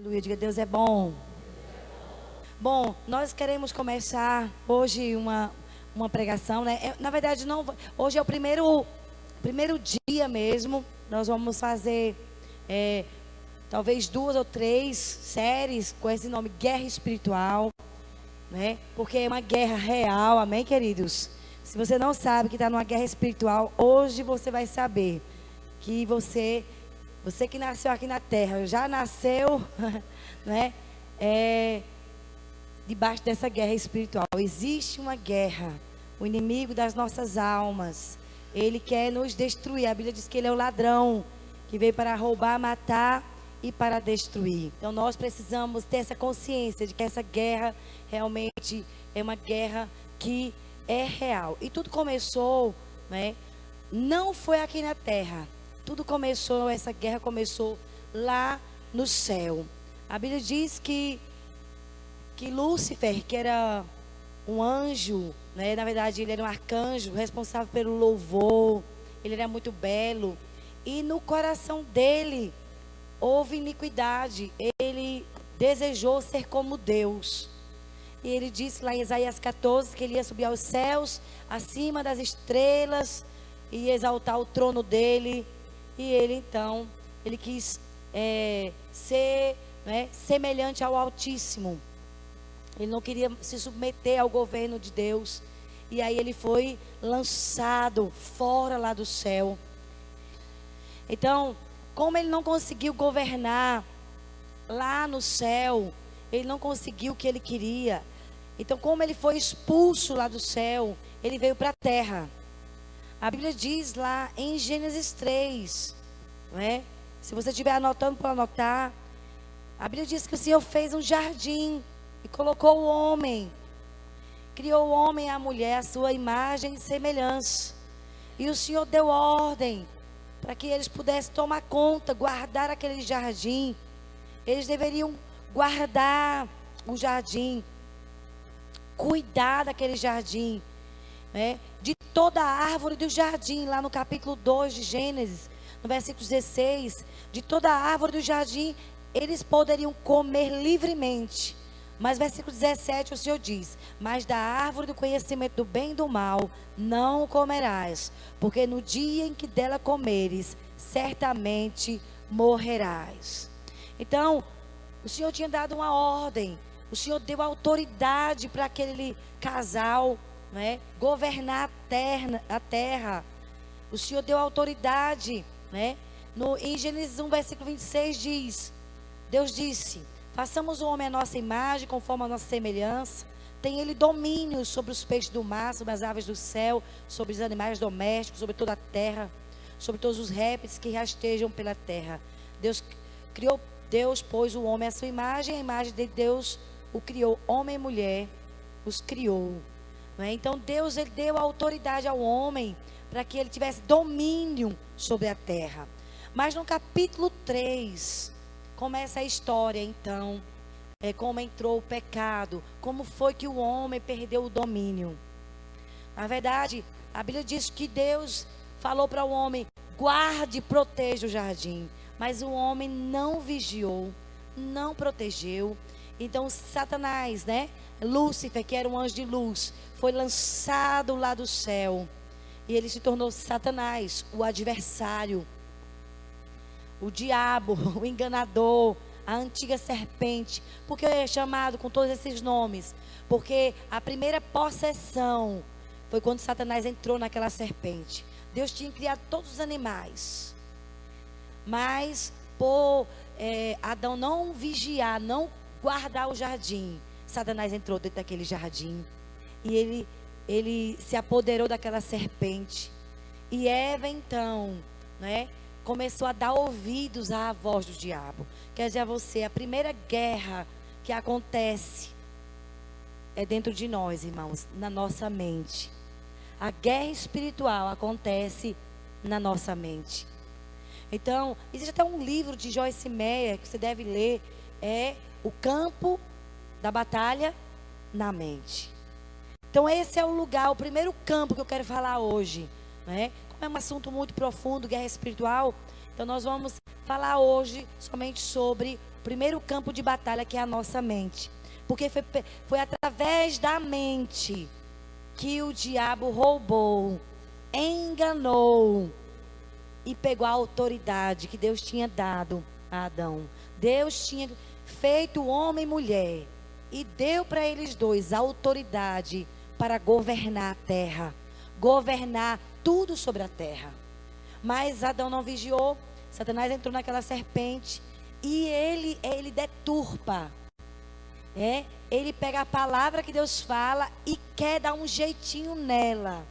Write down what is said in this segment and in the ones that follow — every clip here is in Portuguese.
Aleluia, diga Deus é bom. Bom, nós queremos começar hoje uma pregação, né? Na verdade, não, hoje é o primeiro dia mesmo. Nós vamos fazer talvez 2 ou 3 séries com esse nome Guerra Espiritual, né? Porque é uma guerra real, amém, queridos? Se você não sabe que está numa guerra espiritual, hoje você vai saber que você que nasceu aqui na terra, já nasceu, né? Debaixo dessa guerra espiritual. Existe uma guerra, o inimigo das nossas almas. Ele quer nos destruir. A Bíblia diz que ele é o ladrão que veio para roubar, matar e para destruir. Então nós precisamos ter essa consciência de que essa guerra realmente é uma guerra que é real. E tudo começou, né? Não foi aqui na terra. Tudo começou, essa guerra começou lá no céu. A Bíblia diz que Lúcifer, que era um anjo, né? Na verdade ele era um arcanjo, responsável pelo louvor, ele era muito belo. E no coração dele houve iniquidade, ele desejou ser como Deus. E ele disse lá em Isaías 14 que ele ia subir aos céus, acima das estrelas, e exaltar o trono dele. E ele então, ele quis ser, né, semelhante ao Altíssimo. Ele não queria se submeter ao governo de Deus. E aí ele foi lançado fora lá do céu. Então, como ele não conseguiu governar lá no céu, ele não conseguiu o que ele queria. Então, como ele foi expulso lá do céu, ele veio para a terra. A Bíblia diz lá em Gênesis 3, né? Se você estiver anotando, para anotar. A Bíblia diz que o Senhor fez um jardim e colocou o homem. Criou o homem e a mulher, a sua imagem e semelhança. E o Senhor deu ordem para que eles pudessem tomar conta, guardar aquele jardim. Eles deveriam guardar o jardim, cuidar daquele jardim, né? De toda a árvore do jardim, lá no capítulo 2 de Gênesis, no versículo 16, de toda a árvore do jardim, eles poderiam comer livremente. Mas versículo 17, o Senhor diz: mas da árvore do conhecimento do bem e do mal não comerás, porque no dia em que dela comeres, certamente morrerás. Então, o Senhor tinha dado uma ordem, o Senhor deu autoridade para aquele casal, né, governar a terra. O Senhor deu autoridade, né? Em Gênesis 1, versículo 26 diz: Deus disse: façamos o homem à nossa imagem, conforme a nossa semelhança. Tem ele domínio sobre os peixes do mar, sobre as aves do céu, sobre os animais domésticos, sobre toda a terra, sobre todos os répteis que rastejam pela terra. Deus pôs o homem à sua imagem, a imagem de Deus o criou, homem e mulher os criou. Então Deus, ele deu autoridade ao homem para que ele tivesse domínio sobre a terra. Mas no capítulo 3 começa a história, então, como entrou o pecado, como foi que o homem perdeu o domínio. Na verdade, a Bíblia diz que Deus falou para o homem: guarde e proteja o jardim. Mas o homem não vigiou, não protegeu. Então Satanás, né? Lúcifer, que era um anjo de luz, foi lançado lá do céu. E ele se tornou Satanás, o adversário, o diabo, o enganador, a antiga serpente. Por que é chamado com todos esses nomes? Porque a primeira possessão foi quando Satanás entrou naquela serpente. Deus tinha criado todos os animais, mas por Adão não vigiar, não guardar o jardim, Satanás entrou dentro daquele jardim e ele se apoderou daquela serpente. E Eva então, né, começou a dar ouvidos à voz do diabo. Quer dizer a você, a primeira guerra que acontece é dentro de nós, irmãos, na nossa mente. A guerra espiritual acontece na nossa mente. Então, existe até um livro de Joyce Meyer que você deve ler, é O Campo da Batalha na Mente. Então esse é o lugar, o primeiro campo que eu quero falar hoje, né? Como é um assunto muito profundo, guerra espiritual, então nós vamos falar hoje somente sobre primeiro campo de batalha, que é a nossa mente. Porque foi através da mente que o diabo roubou, enganou e pegou a autoridade que Deus tinha dado a Adão. Deus tinha feito homem e mulher e deu para eles dois a autoridade para governar a terra, governar tudo sobre a terra. Mas Adão não vigiou, Satanás entrou naquela serpente e ele deturpa. Ele pega a palavra que Deus fala e quer dar um jeitinho nela.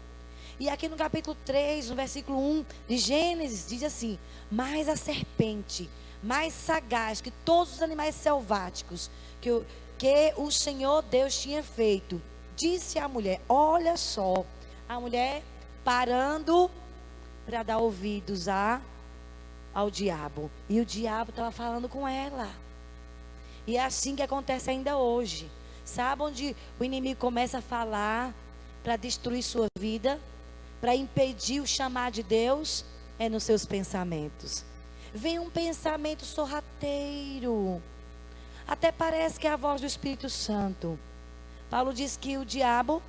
E aqui no capítulo 3, no versículo 1 de Gênesis, diz assim: mas a serpente, mais sagaz que todos os animais selváticos que o Senhor Deus tinha feito, disse à mulher. Olha só, a mulher parando para dar ouvidos ao diabo. E o diabo estava falando com ela. E é assim que acontece ainda hoje. Sabe onde o inimigo começa a falar para destruir sua vida, para impedir o chamar de Deus? É nos seus pensamentos. Vem um pensamento sorrateiro, até parece que é a voz do Espírito Santo. Paulo diz que o diabo,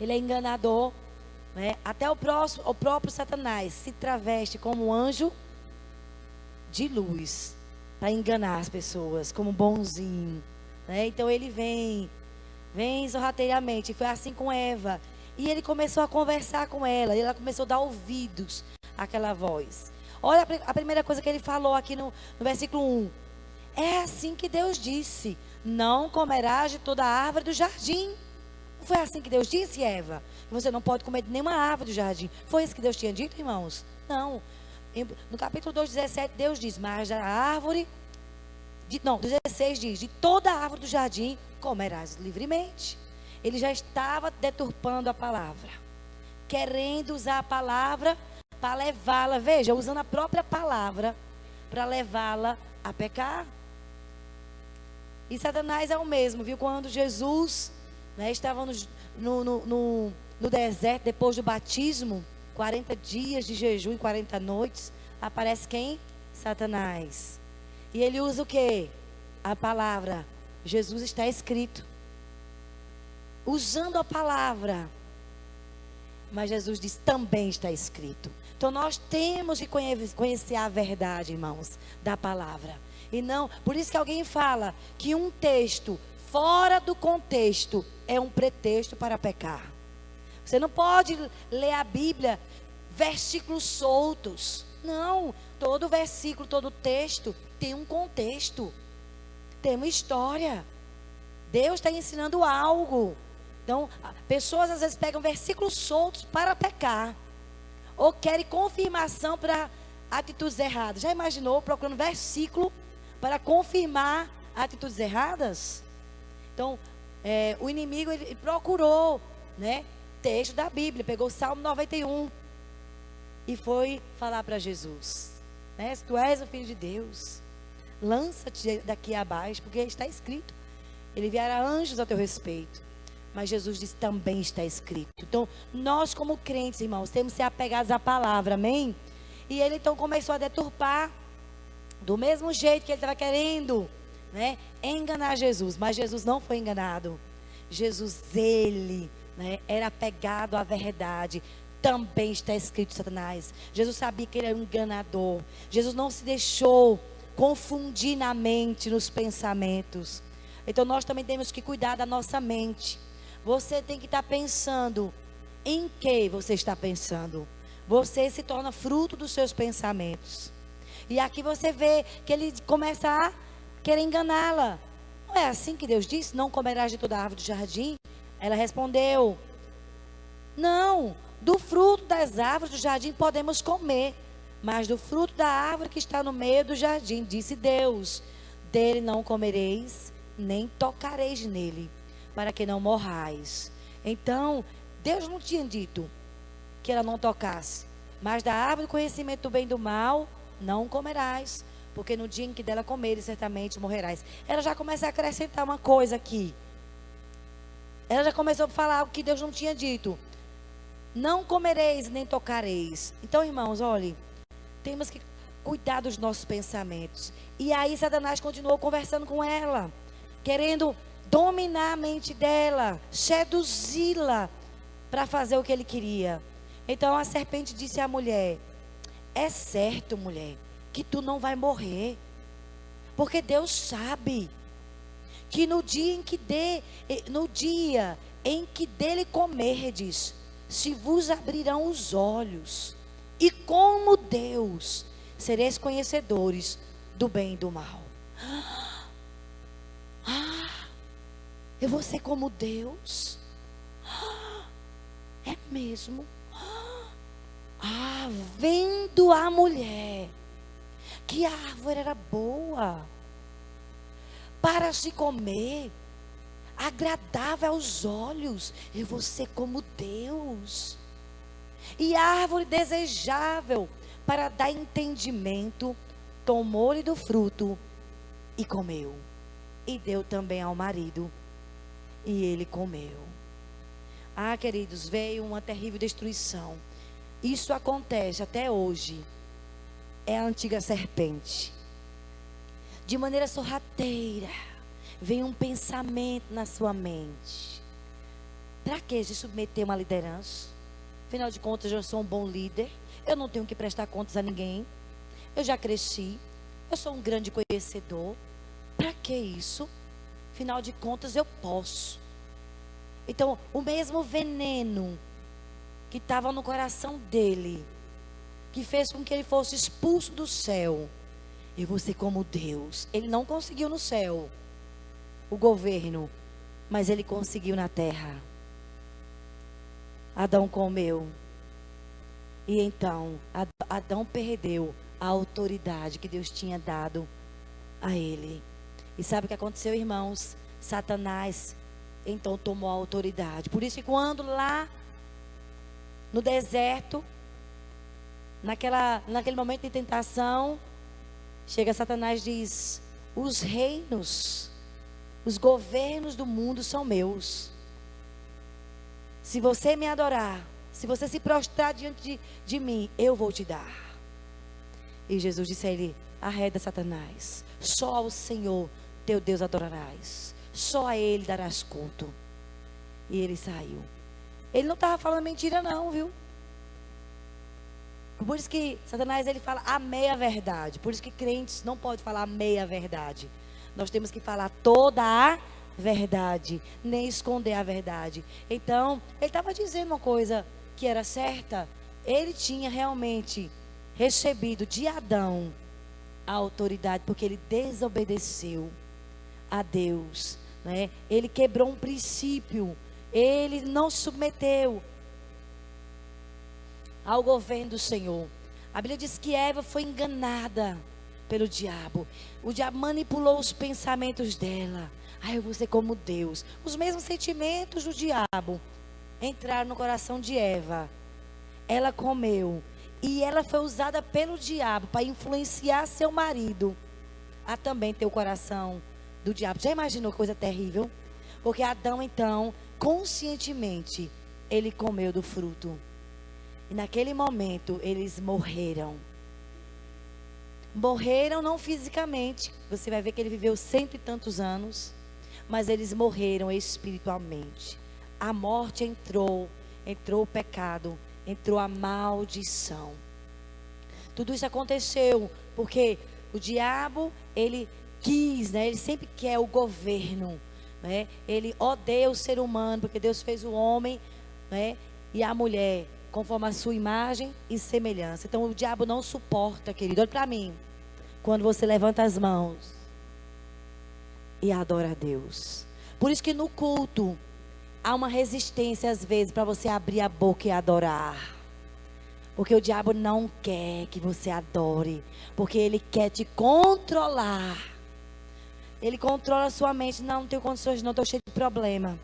ele é enganador, né? Até o próprio Satanás se traveste como um anjo de luz para enganar as pessoas, como bonzinho, né? Então ele vem sorrateiramente. Foi assim com Eva. E ele começou a conversar com ela. E ela começou a dar ouvidos àquela voz. Olha a primeira coisa que ele falou aqui no versículo 1. É assim que Deus disse: não comerás de toda a árvore do jardim. Não foi assim que Deus disse, Eva? Você não pode comer de nenhuma árvore do jardim. Foi isso que Deus tinha dito, irmãos? Não. No capítulo 2, 17, Deus diz: mas da árvore... 16 diz: de toda a árvore do jardim comerás livremente. Ele já estava deturpando a palavra, querendo usar a palavra para levá-la, veja, usando a própria palavra para levá-la a pecar. E Satanás é o mesmo, viu? Quando Jesus, né, estava no deserto, depois do batismo, 40 dias de jejum e 40 noites, aparece quem? Satanás. E ele usa o quê? A palavra. Jesus está escrito. Usando a palavra. Mas Jesus diz: também está escrito. Então nós temos que conhecer a verdade, irmãos, da palavra. E não, por isso que alguém fala que um texto fora do contexto é um pretexto para pecar. Você não pode ler a Bíblia versículos soltos. Não, todo versículo, todo texto tem um contexto, tem uma história. Deus está ensinando algo. Então, pessoas às vezes pegam versículos soltos para pecar, ou querem confirmação para atitudes erradas. Já imaginou procurando versículo para confirmar atitudes erradas? Então, o inimigo ele procurou, né, texto da Bíblia, pegou o Salmo 91 e foi falar para Jesus, né, se tu és o Filho de Deus, lança-te daqui abaixo, porque está escrito, ele enviará anjos a teu respeito. Mas Jesus disse: também está escrito. Então, nós como crentes, irmãos, temos que ser apegados à palavra, amém? E ele então começou a deturpar, do mesmo jeito que ele estava querendo, né, enganar Jesus. Mas Jesus não foi enganado. Jesus, ele, né, era apegado à verdade. Também está escrito, Satanás. Jesus sabia que ele era um enganador. Jesus não se deixou confundir na mente, nos pensamentos. Então nós também temos que cuidar da nossa mente. Você tem que estar pensando em que você está pensando. Você se torna fruto dos seus pensamentos. E aqui você vê que ele começa a querer enganá-la. Não é assim que Deus disse: não comerás de toda a árvore do jardim? Ela respondeu: não, do fruto das árvores do jardim podemos comer, mas do fruto da árvore que está no meio do jardim, disse Deus: dele não comereis, nem tocareis nele, para que não morrais. Então, Deus não tinha dito que ela não tocasse, mas da árvore do conhecimento do bem e do mal não comerás, porque no dia em que dela comeres, certamente morrerás. Ela já começa a acrescentar uma coisa aqui. Ela já começou a falar o que Deus não tinha dito: não comereis nem tocareis. Então, irmãos, olhe, temos que cuidar dos nossos pensamentos. E aí Satanás continuou conversando com ela, querendo dominar a mente dela, seduzi-la para fazer o que ele queria. Então a serpente disse à mulher: é certo, mulher, que tu não vai morrer, porque Deus sabe que no dia em que dele comerdes, se vos abrirão os olhos, e como Deus sereis conhecedores do bem e do mal. Eu vou ser como Deus? É mesmo? Vendo a mulher que a árvore era boa para se comer, agradável aos olhos, eu vou ser como Deus. E a árvore desejável para dar entendimento, tomou-lhe do fruto e comeu. E deu também ao marido, e ele comeu. Queridos, veio uma terrível destruição. Isso acontece até hoje. É a antiga serpente. De maneira sorrateira, vem um pensamento na sua mente. Para que se submeter a uma liderança? Afinal de contas, eu sou um bom líder. Eu não tenho que prestar contas a ninguém. Eu já cresci. Eu sou um grande conhecedor. Para que isso? Afinal de contas, eu posso. Então, o mesmo veneno que estava no coração dele, que fez com que ele fosse expulso do céu. Eu vou ser como Deus. Ele não conseguiu no céu o governo, mas ele conseguiu na terra. Adão comeu. E então, Adão perdeu a autoridade que Deus tinha dado a ele. E sabe o que aconteceu, irmãos? Satanás então tomou a autoridade. Por isso que quando lá no deserto, naquele momento de tentação, chega Satanás e diz: os reinos, os governos do mundo são meus. Se você me adorar, se você se prostrar diante de mim, eu vou te dar. E Jesus disse a ele: arreda, Satanás, só ao Senhor teu Deus adorarás, só a Ele darás culto. E ele saiu. Ele não estava falando mentira não, viu? Por isso que Satanás, ele fala a meia verdade. Por isso que crentes não podem falar a meia verdade. Nós temos que falar toda a verdade, nem esconder a verdade. Então, ele estava dizendo uma coisa que era certa. Ele tinha realmente recebido de Adão a autoridade, porque ele desobedeceu a Deus, né? Ele quebrou um princípio. Ele não se submeteu ao governo do Senhor. A Bíblia diz que Eva foi enganada pelo diabo. O diabo manipulou os pensamentos dela. Eu vou ser como Deus. Os mesmos sentimentos do diabo entraram no coração de Eva. Ela comeu. E ela foi usada pelo diabo para influenciar seu marido a também ter o coração do diabo. Já imaginou que coisa terrível? Porque Adão, então, conscientemente, ele comeu do fruto. E naquele momento, eles morreram. Morreram não fisicamente. Você vai ver que ele viveu 100 e tantos anos. Mas eles morreram espiritualmente. A morte entrou o pecado, entrou a maldição. Tudo isso aconteceu porque o diabo, ele quis, né? Ele sempre quer o governo, né? Ele odeia o ser humano, porque Deus fez o homem, né? E a mulher conforme a sua imagem e semelhança. Então o diabo não suporta, querido. Olha para mim. Quando você levanta as mãos e adora a Deus. Por isso que no culto há uma resistência às vezes para você abrir a boca e adorar. Porque o diabo não quer que você adore. Porque ele quer te controlar. Ele controla a sua mente. Não tenho condições, não, estou cheio de problema.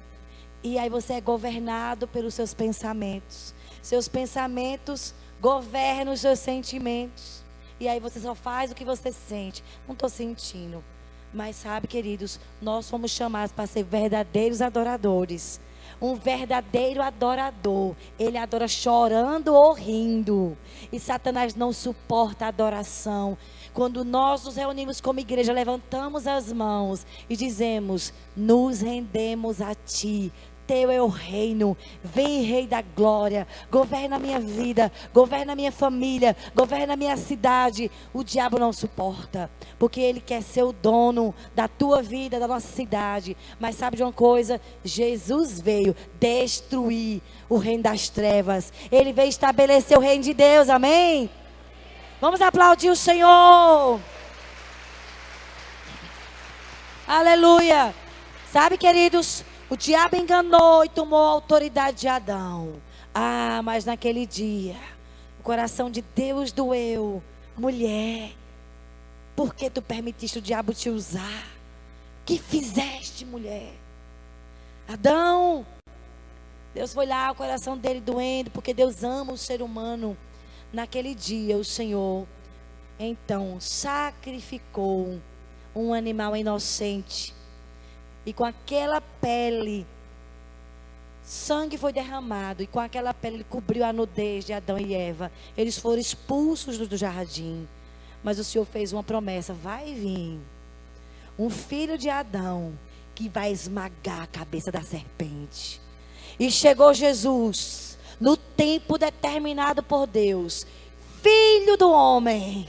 E aí você é governado pelos seus pensamentos. Seus pensamentos governam os seus sentimentos. E aí você só faz o que você sente. Não estou sentindo. Mas sabe, queridos, nós fomos chamados para ser verdadeiros adoradores. Um verdadeiro adorador, ele adora chorando ou rindo. E Satanás não suporta a adoração. Quando nós nos reunimos como igreja, levantamos as mãos e dizemos: nos rendemos a ti. Teu é o reino, vem Rei da glória, governa a minha vida, governa a minha família, governa a minha cidade. O diabo não suporta, porque ele quer ser o dono da tua vida, da nossa cidade. Mas sabe de uma coisa? Jesus veio destruir o reino das trevas, ele veio estabelecer o reino de Deus, amém? Vamos aplaudir o Senhor. Aleluia. Sabe, queridos, o diabo enganou e tomou a autoridade de Adão. Ah, mas naquele dia, o coração de Deus doeu. Mulher, por que tu permitiste o diabo te usar? Que fizeste, mulher? Adão, Deus foi lá, o coração dele doendo, porque Deus ama o ser humano. Naquele dia, o Senhor, então, sacrificou um animal inocente. E com aquela pele, sangue foi derramado. E com aquela pele, ele cobriu a nudez de Adão e Eva. Eles foram expulsos do jardim. Mas o Senhor fez uma promessa: vai vir um filho de Adão que vai esmagar a cabeça da serpente. E chegou Jesus, no tempo determinado por Deus, Filho do homem,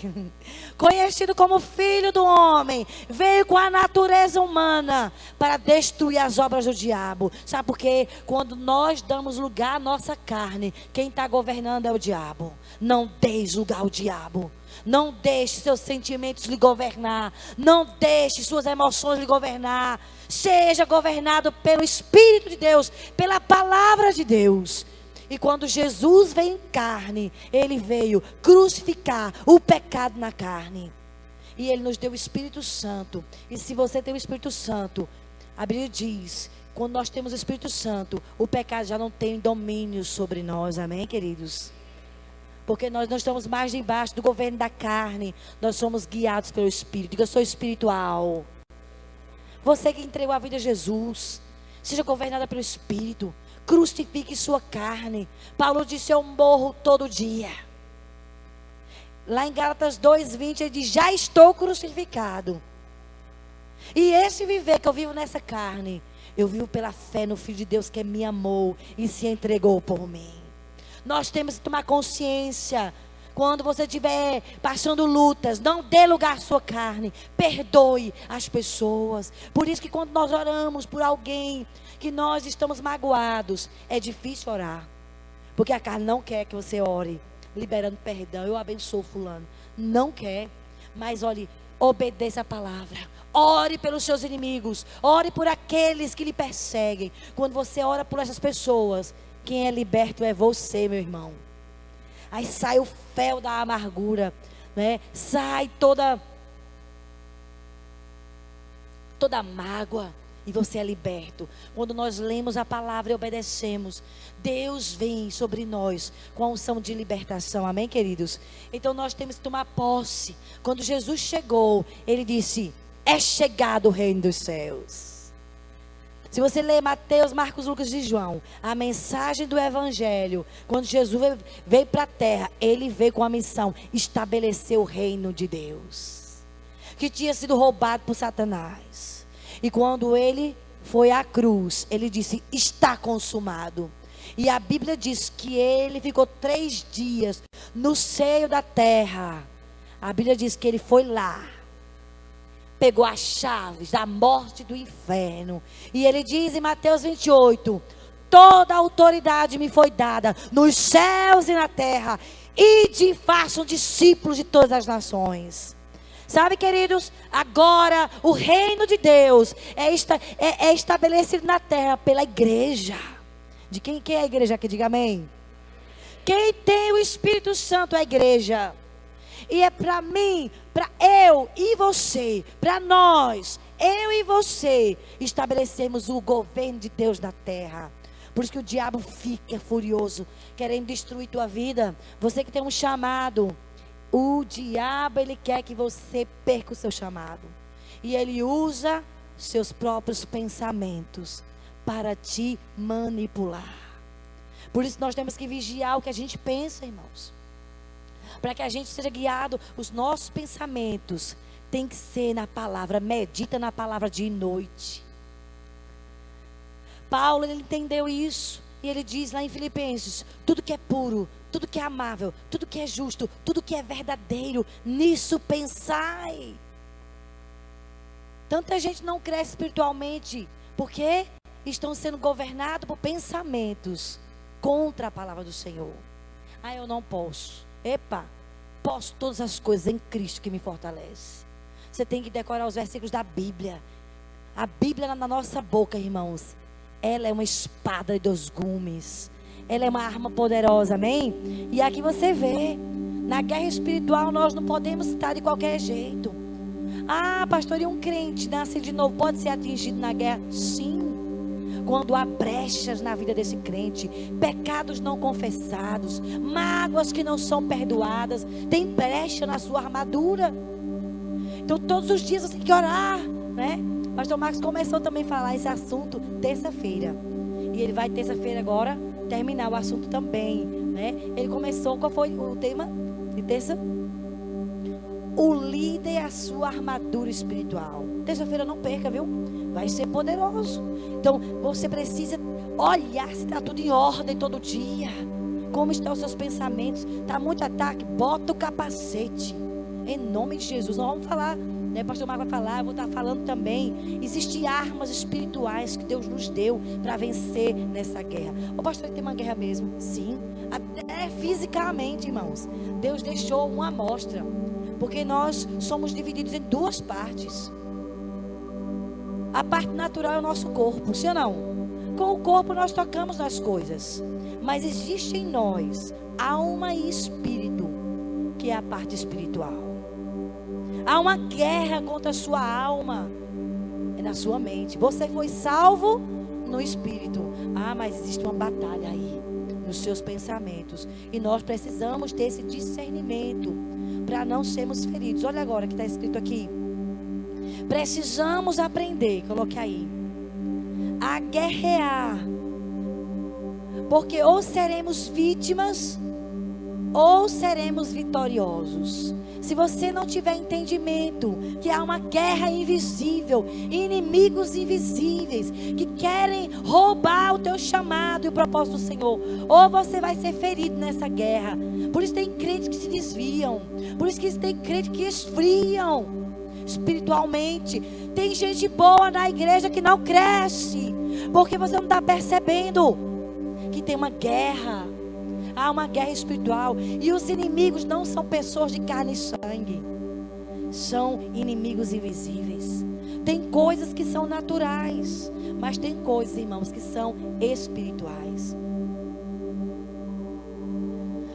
conhecido como Filho do homem, veio com a natureza humana para destruir as obras do diabo. Sabe por quê? Quando nós damos lugar à nossa carne, quem está governando é o diabo. Não deis lugar ao diabo. Não deixe seus sentimentos lhe governar. Não deixe suas emoções lhe governar. Seja governado pelo Espírito de Deus, pela palavra de Deus. E quando Jesus veio em carne, ele veio crucificar o pecado na carne. E ele nos deu o Espírito Santo. E se você tem o Espírito Santo, a Bíblia diz, quando nós temos o Espírito Santo, o pecado já não tem domínio sobre nós. Amém, queridos? Porque nós não estamos mais debaixo do governo da carne. Nós somos guiados pelo Espírito. Diga, eu sou espiritual. Você que entregou a vida a Jesus, seja governada pelo Espírito. Crucifique sua carne. Paulo disse: eu morro todo dia. Lá em Gálatas 2:20 ele diz: já estou crucificado. E esse viver que eu vivo nessa carne, eu vivo pela fé no Filho de Deus que me amou e se entregou por mim. Nós temos que tomar consciência. Quando você estiver passando lutas, não dê lugar à sua carne. Perdoe as pessoas. Por isso que quando nós oramos por alguém que nós estamos magoados, é difícil orar. Porque a carne não quer que você ore, liberando perdão. Eu abençoo fulano. Não quer. Mas olhe, obedeça a palavra. Ore pelos seus inimigos. Ore por aqueles que lhe perseguem. Quando você ora por essas pessoas, quem é liberto é você, meu irmão. Aí sai o fel da amargura, né? Sai toda mágoa e você é liberto. Quando nós lemos a palavra e obedecemos, Deus vem sobre nós com a unção de libertação. Amém, queridos? Então nós temos que tomar posse. Quando Jesus chegou, ele disse: é chegado o reino dos céus. Se você ler Mateus, Marcos, Lucas e João, a mensagem do Evangelho, quando Jesus veio para a terra, ele veio com a missão: estabelecer o reino de Deus, que tinha sido roubado por Satanás. E quando ele foi à cruz, ele disse: está consumado. E a Bíblia diz que ele ficou 3 dias no seio da terra. A Bíblia diz que ele foi lá, pegou as chaves da morte e do inferno. E ele diz em Mateus 28: toda a autoridade me foi dada nos céus e na terra. Ide e façam discípulos de todas as nações. Sabe, queridos, agora o reino de Deus é estabelecido na terra pela igreja. De quem é a igreja aqui? Diga amém. Quem tem o Espírito Santo é a igreja. E é para mim, para eu e você, para nós, eu e você, estabelecermos o governo de Deus na terra. Por isso que o diabo fica furioso, querendo destruir tua vida. Você que tem um chamado, o diabo, ele quer que você perca o seu chamado. E ele usa seus próprios pensamentos para te manipular. Por isso nós temos que vigiar o que a gente pensa, irmãos. Para que a gente seja guiado, os nossos pensamentos tem que ser na palavra, medita na palavra dia e noite. Paulo, ele entendeu isso, e ele diz lá em Filipenses, tudo que é puro, tudo que é amável, tudo que é justo, tudo que é verdadeiro, nisso pensai. Tanta gente não cresce espiritualmente, porque estão sendo governados por pensamentos contra a palavra do Senhor. Ah, eu não posso. Epa, posso todas as coisas em Cristo que me fortalece. Você tem que decorar os versículos da Bíblia. A Bíblia na nossa boca, irmãos, ela é uma espada de 2 gumes. Ela é uma arma poderosa, amém? E aqui você vê, na guerra espiritual nós não podemos estar de qualquer jeito. Ah, pastor, e um crente nasce de novo, pode ser atingido na guerra? Sim. Quando há brechas na vida desse crente, pecados não confessados, mágoas que não são perdoadas, tem brecha na sua armadura. Então todos os dias você tem que orar, né? Pastor Marcos começou também a falar esse assunto terça-feira. E ele vai terça-feira agora terminar o assunto também, né? Ele começou, qual foi o tema de terça? O líder é a sua armadura espiritual. Terça-feira não perca, viu? Vai ser poderoso. Então você precisa olhar se está tudo em ordem todo dia. Como estão os seus pensamentos? Está muito ataque? Bota o capacete. Em nome de Jesus. Nós vamos falar, né? Pastor Marcos vai falar, eu vou estar falando também. Existem armas espirituais que Deus nos deu para vencer nessa guerra. O pastor, tem uma guerra mesmo? Sim. Até fisicamente, irmãos. Deus deixou uma amostra. Porque nós somos divididos em 2 partes. A parte natural é o nosso corpo, sim ou não? Com o corpo nós tocamos nas coisas. Mas existe em nós alma e espírito, que é a parte espiritual. Há uma guerra contra a sua alma. É na sua mente. Você foi salvo no espírito. Ah, mas existe uma batalha aí nos seus pensamentos. E nós precisamos ter esse discernimento para não sermos feridos. Olha agora que está escrito aqui. Precisamos aprender, coloque aí, a guerrear. Porque ou seremos vítimas, ou seremos vitoriosos. Se você não tiver entendimento que há uma guerra invisível, inimigos invisíveis que querem roubar o teu chamado e o propósito do Senhor, ou você vai ser ferido nessa guerra. Por isso tem crentes que se desviam, por isso que tem crentes que esfriam espiritualmente. Tem gente boa na igreja que não cresce, porque você não está percebendo que tem uma guerra. Há uma guerra espiritual. E os inimigos não são pessoas de carne e sangue. São inimigos invisíveis. Tem coisas que são naturais, mas tem coisas, irmãos, que são espirituais.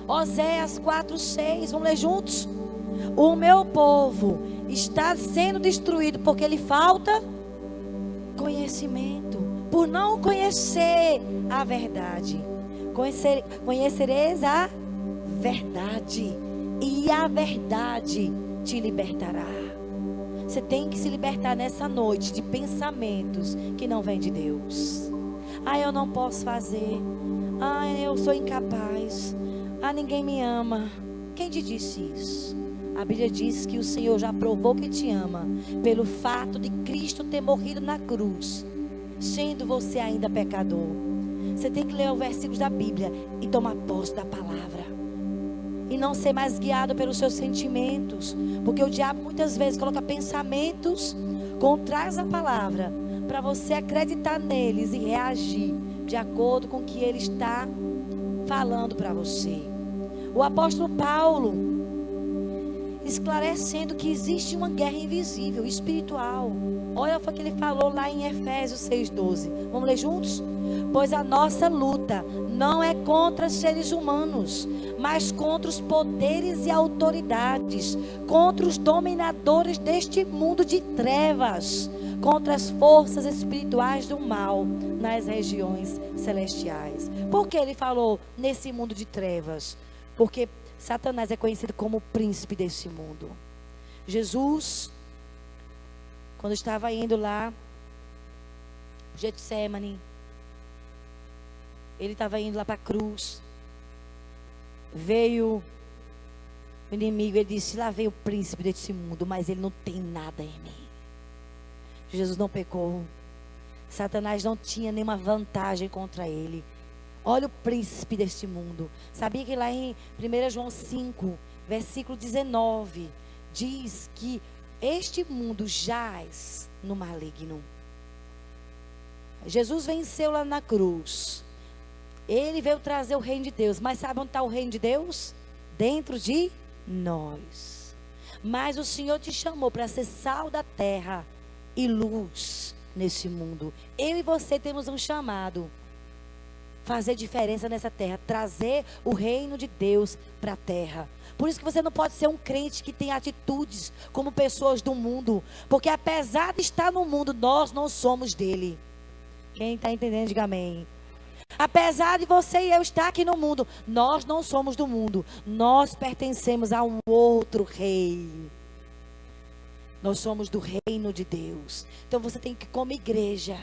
Oséias 4:6. Vamos ler juntos? O meu povo está sendo destruído porque lhe falta conhecimento. Por não conhecer a verdade. Conhecereis a verdade, e a verdade te libertará. Você tem que se libertar nessa noite de pensamentos que não vêm de Deus. Ah, eu não posso fazer. Ah, eu sou incapaz. Ah, ninguém me ama. Quem te disse isso? A Bíblia diz que o Senhor já provou que te ama pelo fato de Cristo ter morrido na cruz, sendo você ainda pecador. Você tem que ler os versículos da Bíblia e tomar posse da palavra. E não ser mais guiado pelos seus sentimentos. Porque o diabo muitas vezes coloca pensamentos contrários à palavra, para você acreditar neles e reagir de acordo com o que ele está falando para você. O apóstolo Paulo, esclarecendo que existe uma guerra invisível, espiritual. Olha o que ele falou lá em Efésios 6:12. Vamos ler juntos? Pois a nossa luta não é contra seres humanos, mas contra os poderes e autoridades, contra os dominadores deste mundo de trevas, contra as forças espirituais do mal nas regiões celestiais. Por que ele falou nesse mundo de trevas? Porque Satanás é conhecido como o príncipe desse mundo. Jesus, quando estava indo lá, Getsemane, ele estava indo lá para a cruz, veio o inimigo, ele disse, lá veio o príncipe desse mundo, mas ele não tem nada em mim. Jesus não pecou, Satanás não tinha nenhuma vantagem contra ele. Olha o príncipe deste mundo. Sabia que lá em 1 João 5, versículo 19, diz que este mundo jaz no maligno. Jesus venceu lá na cruz. Ele veio trazer o reino de Deus. Mas sabe onde está o reino de Deus? Dentro de nós. Mas o Senhor te chamou para ser sal da terra e luz nesse mundo. Eu e você temos um chamado. Fazer diferença nessa terra. Trazer o reino de Deus para a terra. Por isso que você não pode ser um crente que tem atitudes como pessoas do mundo. Porque apesar de estar no mundo, nós não somos dele. Quem está entendendo, diga amém. Apesar de você e eu estar aqui no mundo, nós não somos do mundo. Nós pertencemos a um outro rei. Nós somos do reino de Deus. Então você tem que, como igreja,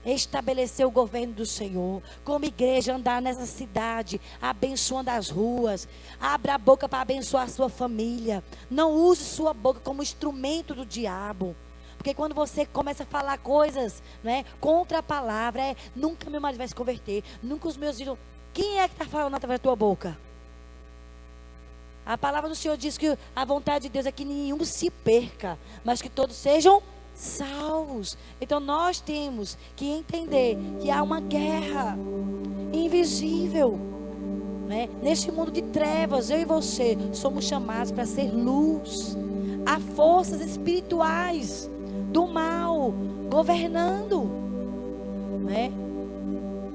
estabelecer o governo do Senhor. Como igreja, andar nessa cidade, abençoando as ruas. Abra a boca para abençoar a sua família. Não use sua boca como instrumento do diabo. Porque quando você começa a falar coisas, né, contra a palavra, nunca meu marido vai se converter. Nunca os meus filhos. Quem é que está falando através da tua boca? A palavra do Senhor diz que a vontade de Deus é que nenhum se perca, mas que todos sejam salvos. Então nós temos que entender que há uma guerra invisível, né? Neste mundo de trevas, eu e você somos chamados para ser luz. Há forças espirituais do mal governando, né?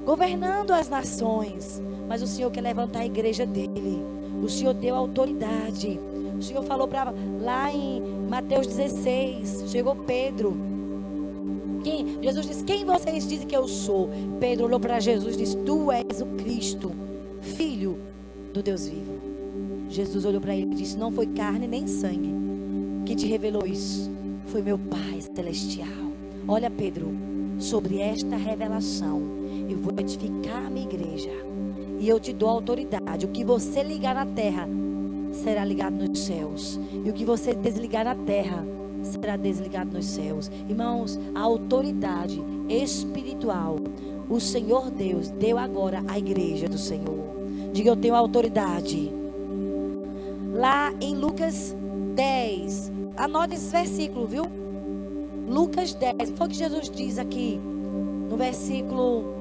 Governando as nações. Mas o Senhor quer levantar a igreja dele. O Senhor deu autoridade. O Senhor falou para lá em Mateus 16, chegou Pedro. Jesus disse, quem vocês dizem que eu sou? Pedro olhou para Jesus e disse, tu és o Cristo, Filho do Deus vivo. Jesus olhou para ele e disse, não foi carne nem sangue que te revelou isso, foi meu Pai celestial. Olha, Pedro, sobre esta revelação eu vou edificar a minha igreja e eu te dou autoridade. O que você ligar na terra será ligado nos céus, e o que você desligar na terra será desligado nos céus. Irmãos, a autoridade espiritual o Senhor Deus deu agora à igreja do Senhor. Diga, eu tenho autoridade. Lá em Lucas 10, anote esse versículo, viu? Lucas 10, foi o que Jesus diz aqui no versículo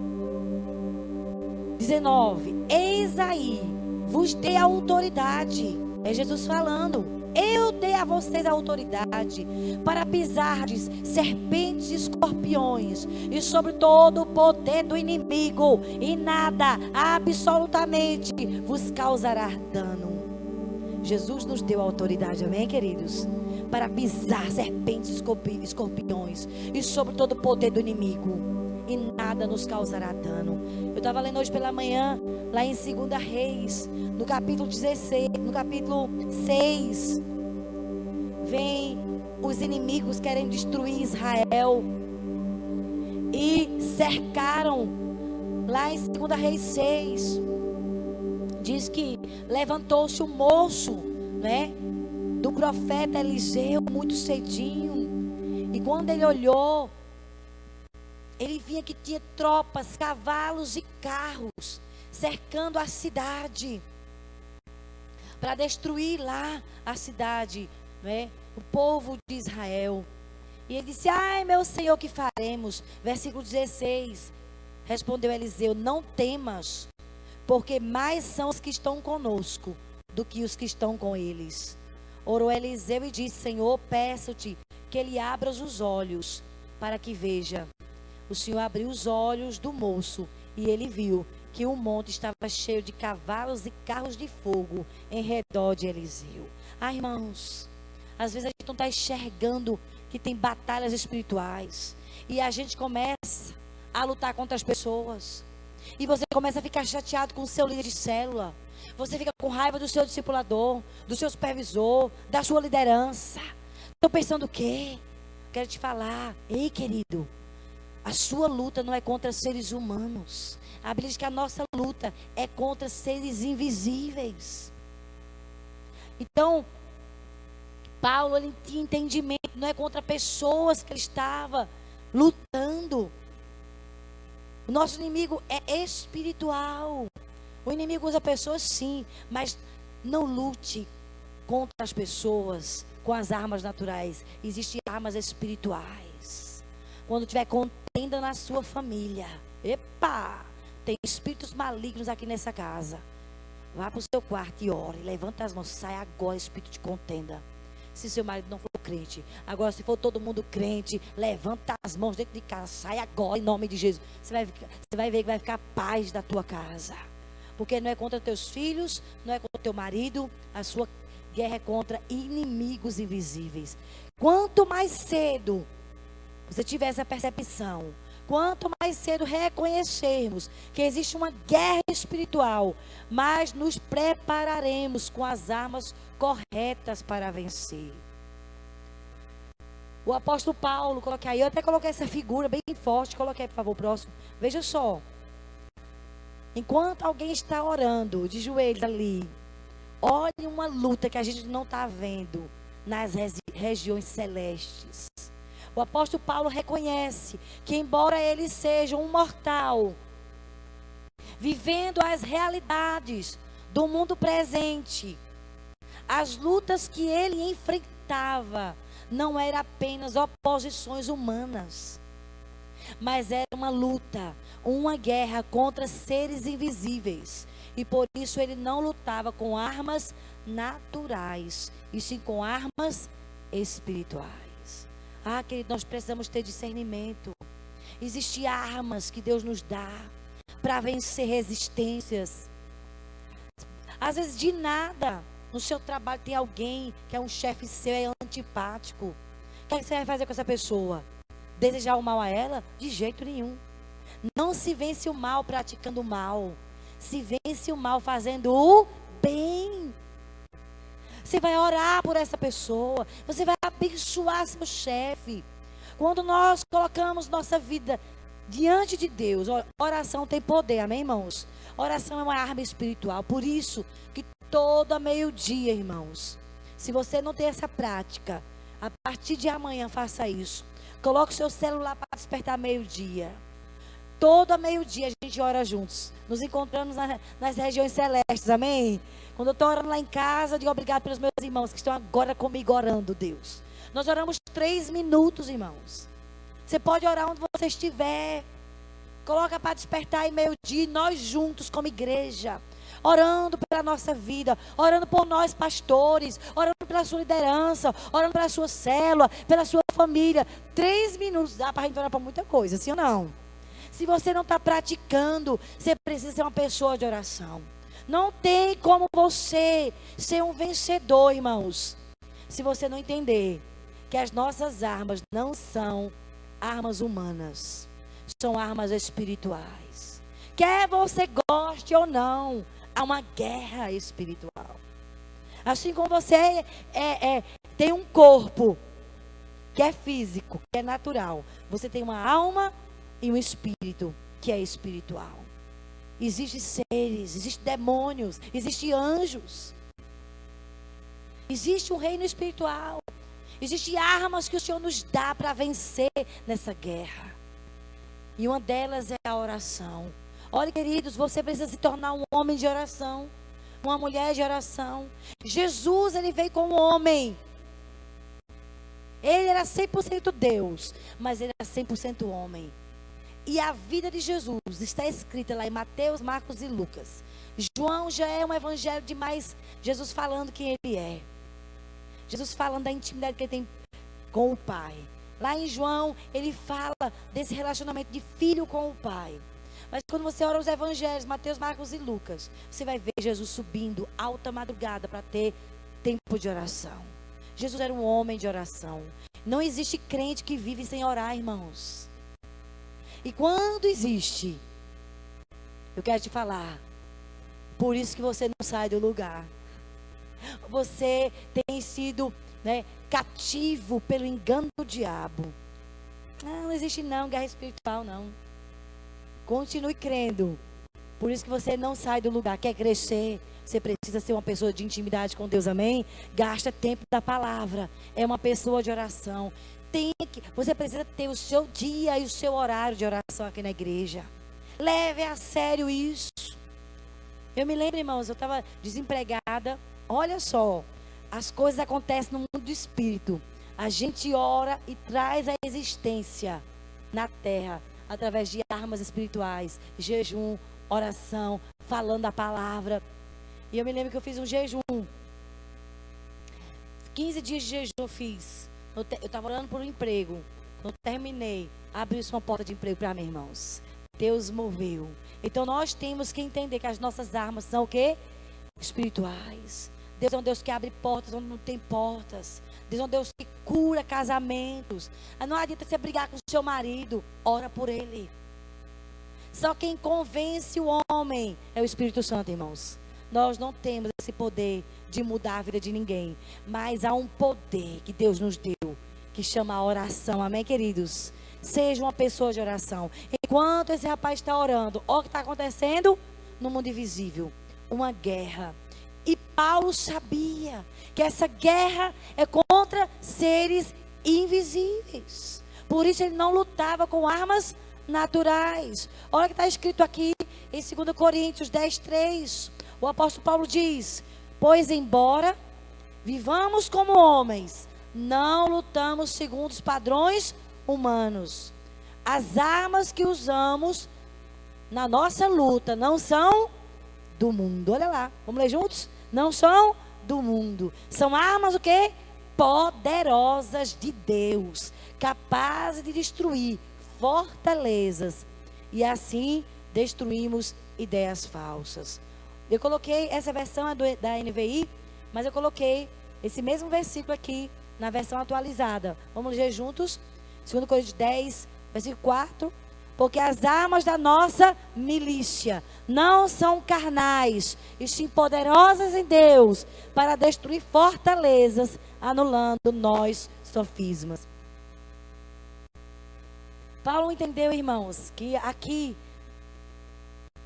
19. Eis aí, vos dei a autoridade. É Jesus falando. Eu dei a vocês a autoridade para pisardes serpentes e escorpiões e sobre todo o poder do inimigo, e nada, absolutamente, vos causará dano. Jesus nos deu a autoridade, amém, queridos? Para pisar serpentes e escorpiões e sobre todo o poder do inimigo, e nada nos causará dano. Eu estava lendo hoje pela manhã, lá em 2 Reis, no capítulo 16, no capítulo 6, vem os inimigos querem destruir Israel e cercaram. Lá em 2 Reis 6, diz que levantou-se um moço, né, do profeta Eliseu muito cedinho, e quando ele olhou, ele via que tinha tropas, cavalos e carros cercando a cidade para destruir lá a cidade, né? O povo de Israel. E ele disse, ai meu Senhor, o que faremos? Versículo 16, respondeu Eliseu, não temas, porque mais são os que estão conosco do que os que estão com eles. Orou Eliseu e disse, Senhor, peço-te que ele abra os olhos para que veja. O Senhor abriu os olhos do moço e ele viu que o monte estava cheio de cavalos e carros de fogo em redor de Eliseu. Ah, irmãos, às vezes a gente não está enxergando que tem batalhas espirituais e a gente começa a lutar contra as pessoas e você começa a ficar chateado com o seu líder de célula, você fica com raiva do seu discipulador, do seu supervisor, da sua liderança. Estão pensando o quê? quero te falar, ei querido, a sua luta não é contra seres humanos. A Bíblia diz que a nossa luta é contra seres invisíveis. Então, Paulo, ele tinha entendimento, não é contra pessoas que ele estava lutando. O nosso inimigo é espiritual. O inimigo usa pessoas sim, mas não lute contra as pessoas com as armas naturais. Existem armas espirituais. Quando tiver contenda na sua família, epa, tem espíritos malignos aqui nessa casa. Vá para o seu quarto e ore, levanta as mãos, sai agora espírito de contenda. Se seu marido não for crente, agora se for todo mundo crente, levanta as mãos dentro de casa, sai agora em nome de Jesus. Você vai ver que vai ficar paz da tua casa. Porque não é contra teus filhos, não é contra teu marido, a sua guerra é contra inimigos invisíveis. Quanto mais cedo você tiver essa percepção, quanto mais cedo reconhecermos que existe uma guerra espiritual, mais nos prepararemos com as armas corretas para vencer. O apóstolo Paulo, coloquei aí, eu até coloquei essa figura bem forte, coloquei, por favor, próximo. Veja só. Enquanto alguém está orando de joelhos ali, olhe uma luta que a gente não está vendo nas regiões celestes. O apóstolo Paulo reconhece que, embora ele seja um mortal, vivendo as realidades do mundo presente, as lutas que ele enfrentava não eram apenas oposições humanas, mas era uma luta, uma guerra contra seres invisíveis. E por isso ele não lutava com armas naturais, e sim com armas espirituais. Ah, querido, nós precisamos ter discernimento. Existem armas que Deus nos dá para vencer resistências. Às vezes de nada, no seu trabalho tem alguém que é um chefe seu, é antipático. O que você vai fazer com essa pessoa? Desejar o mal a ela? De jeito nenhum. Não se vence o mal praticando o mal. Se vence o mal fazendo o bem. Você vai orar por essa pessoa. Você vai abençoar seu chefe. Quando nós colocamos nossa vida diante de Deus, oração tem poder, amém, irmãos? Oração é uma arma espiritual. Por isso que todo meio-dia, irmãos, se você não tem essa prática, a partir de amanhã faça isso. Coloque o seu celular para despertar meio-dia. Todo meio-dia a gente ora juntos. Nos encontramos nas regiões celestes, amém? Quando eu estou orando lá em casa, eu digo obrigado pelos meus irmãos que estão agora comigo orando, Deus. Nós oramos 3 minutos, irmãos. Você pode orar onde você estiver. Coloca para despertar aí meio-dia, nós juntos como igreja, orando pela nossa vida, orando por nós pastores, orando pela sua liderança, orando pela sua célula, pela sua família. 3 minutos dá para a gente orar para muita coisa, sim ou não? Se você não está praticando, você precisa ser uma pessoa de oração. Não tem como você ser um vencedor, irmãos, se você não entender que as nossas armas não são armas humanas, são armas espirituais. Quer você goste ou não, há uma guerra espiritual. Assim como você tem um corpo que é físico, que é natural, você tem uma alma e um espírito que é espiritual. Existem seres, existem demônios, existem anjos. Existe um reino espiritual. Existem armas que o Senhor nos dá para vencer nessa guerra. E uma delas é a oração. Olha, queridos, você precisa se tornar um homem de oração, uma mulher de oração. Jesus, ele veio como homem. Ele era 100% Deus, mas ele era 100% homem. E a vida de Jesus está escrita lá em Mateus, Marcos e Lucas. João já é um evangelho demais. Jesus falando quem ele é. Jesus falando da intimidade que ele tem com o Pai. Lá em João, ele fala desse relacionamento de filho com o Pai. Mas quando você ora os evangelhos, Mateus, Marcos e Lucas, você vai ver Jesus subindo alta madrugada para ter tempo de oração. Jesus era um homem de oração. Não existe crente que vive sem orar, irmãos. E quando existe, eu quero te falar, por isso que você não sai do lugar. Você tem sido né, cativo pelo engano do diabo. Não existe não, guerra espiritual não. Continue crendo. Por isso que você não sai do lugar. Quer crescer, você precisa ser uma pessoa de intimidade com Deus, amém? Gasta tempo da palavra. É uma pessoa de oração. Você precisa ter o seu dia e o seu horário de oração aqui na igreja. Leve a sério isso. Eu me lembro, irmãos, eu estava desempregada. Olha só, as coisas acontecem no mundo do espírito. A gente ora e traz a existência na terra através de armas espirituais, jejum, oração, falando a palavra. E eu me lembro que eu fiz um jejum. 15 dias de jejum eu fiz. Eu estava orando por um emprego. Quando eu terminei, abriu-se uma porta de emprego para mim, irmãos. Deus moveu. Então nós temos que entender que as nossas armas são o quê? Espirituais. Deus é um Deus que abre portas onde não tem portas. Deus é um Deus que cura casamentos. Não adianta você brigar com o seu marido. Ora por ele. Só quem convence o homem é o Espírito Santo, irmãos. Nós não temos esse poder de mudar a vida de ninguém. Mas há um poder que Deus nos deu, que chama a oração. Amém, queridos? Seja uma pessoa de oração. Enquanto esse rapaz está orando, olha o que está acontecendo no mundo invisível. Uma guerra. E Paulo sabia que essa guerra é contra seres invisíveis. Por isso ele não lutava com armas naturais. Olha o que está escrito aqui em 2 Coríntios 10:3. O apóstolo Paulo diz: pois embora vivamos como homens, não lutamos segundo os padrões humanos. As armas que usamos na nossa luta não são do mundo. Olha lá, vamos ler juntos? Não são do mundo. São armas o quê? Poderosas de Deus, capazes de destruir fortalezas. E assim destruímos ideias falsas. Eu coloquei, essa versão é da NVI, mas eu coloquei esse mesmo versículo aqui na versão atualizada. Vamos ler juntos? 2 Coríntios 10, versículo 4. Porque as armas da nossa milícia não são carnais, e sim poderosas em Deus, para destruir fortalezas, anulando nós sofismas. Paulo entendeu, irmãos, que aqui,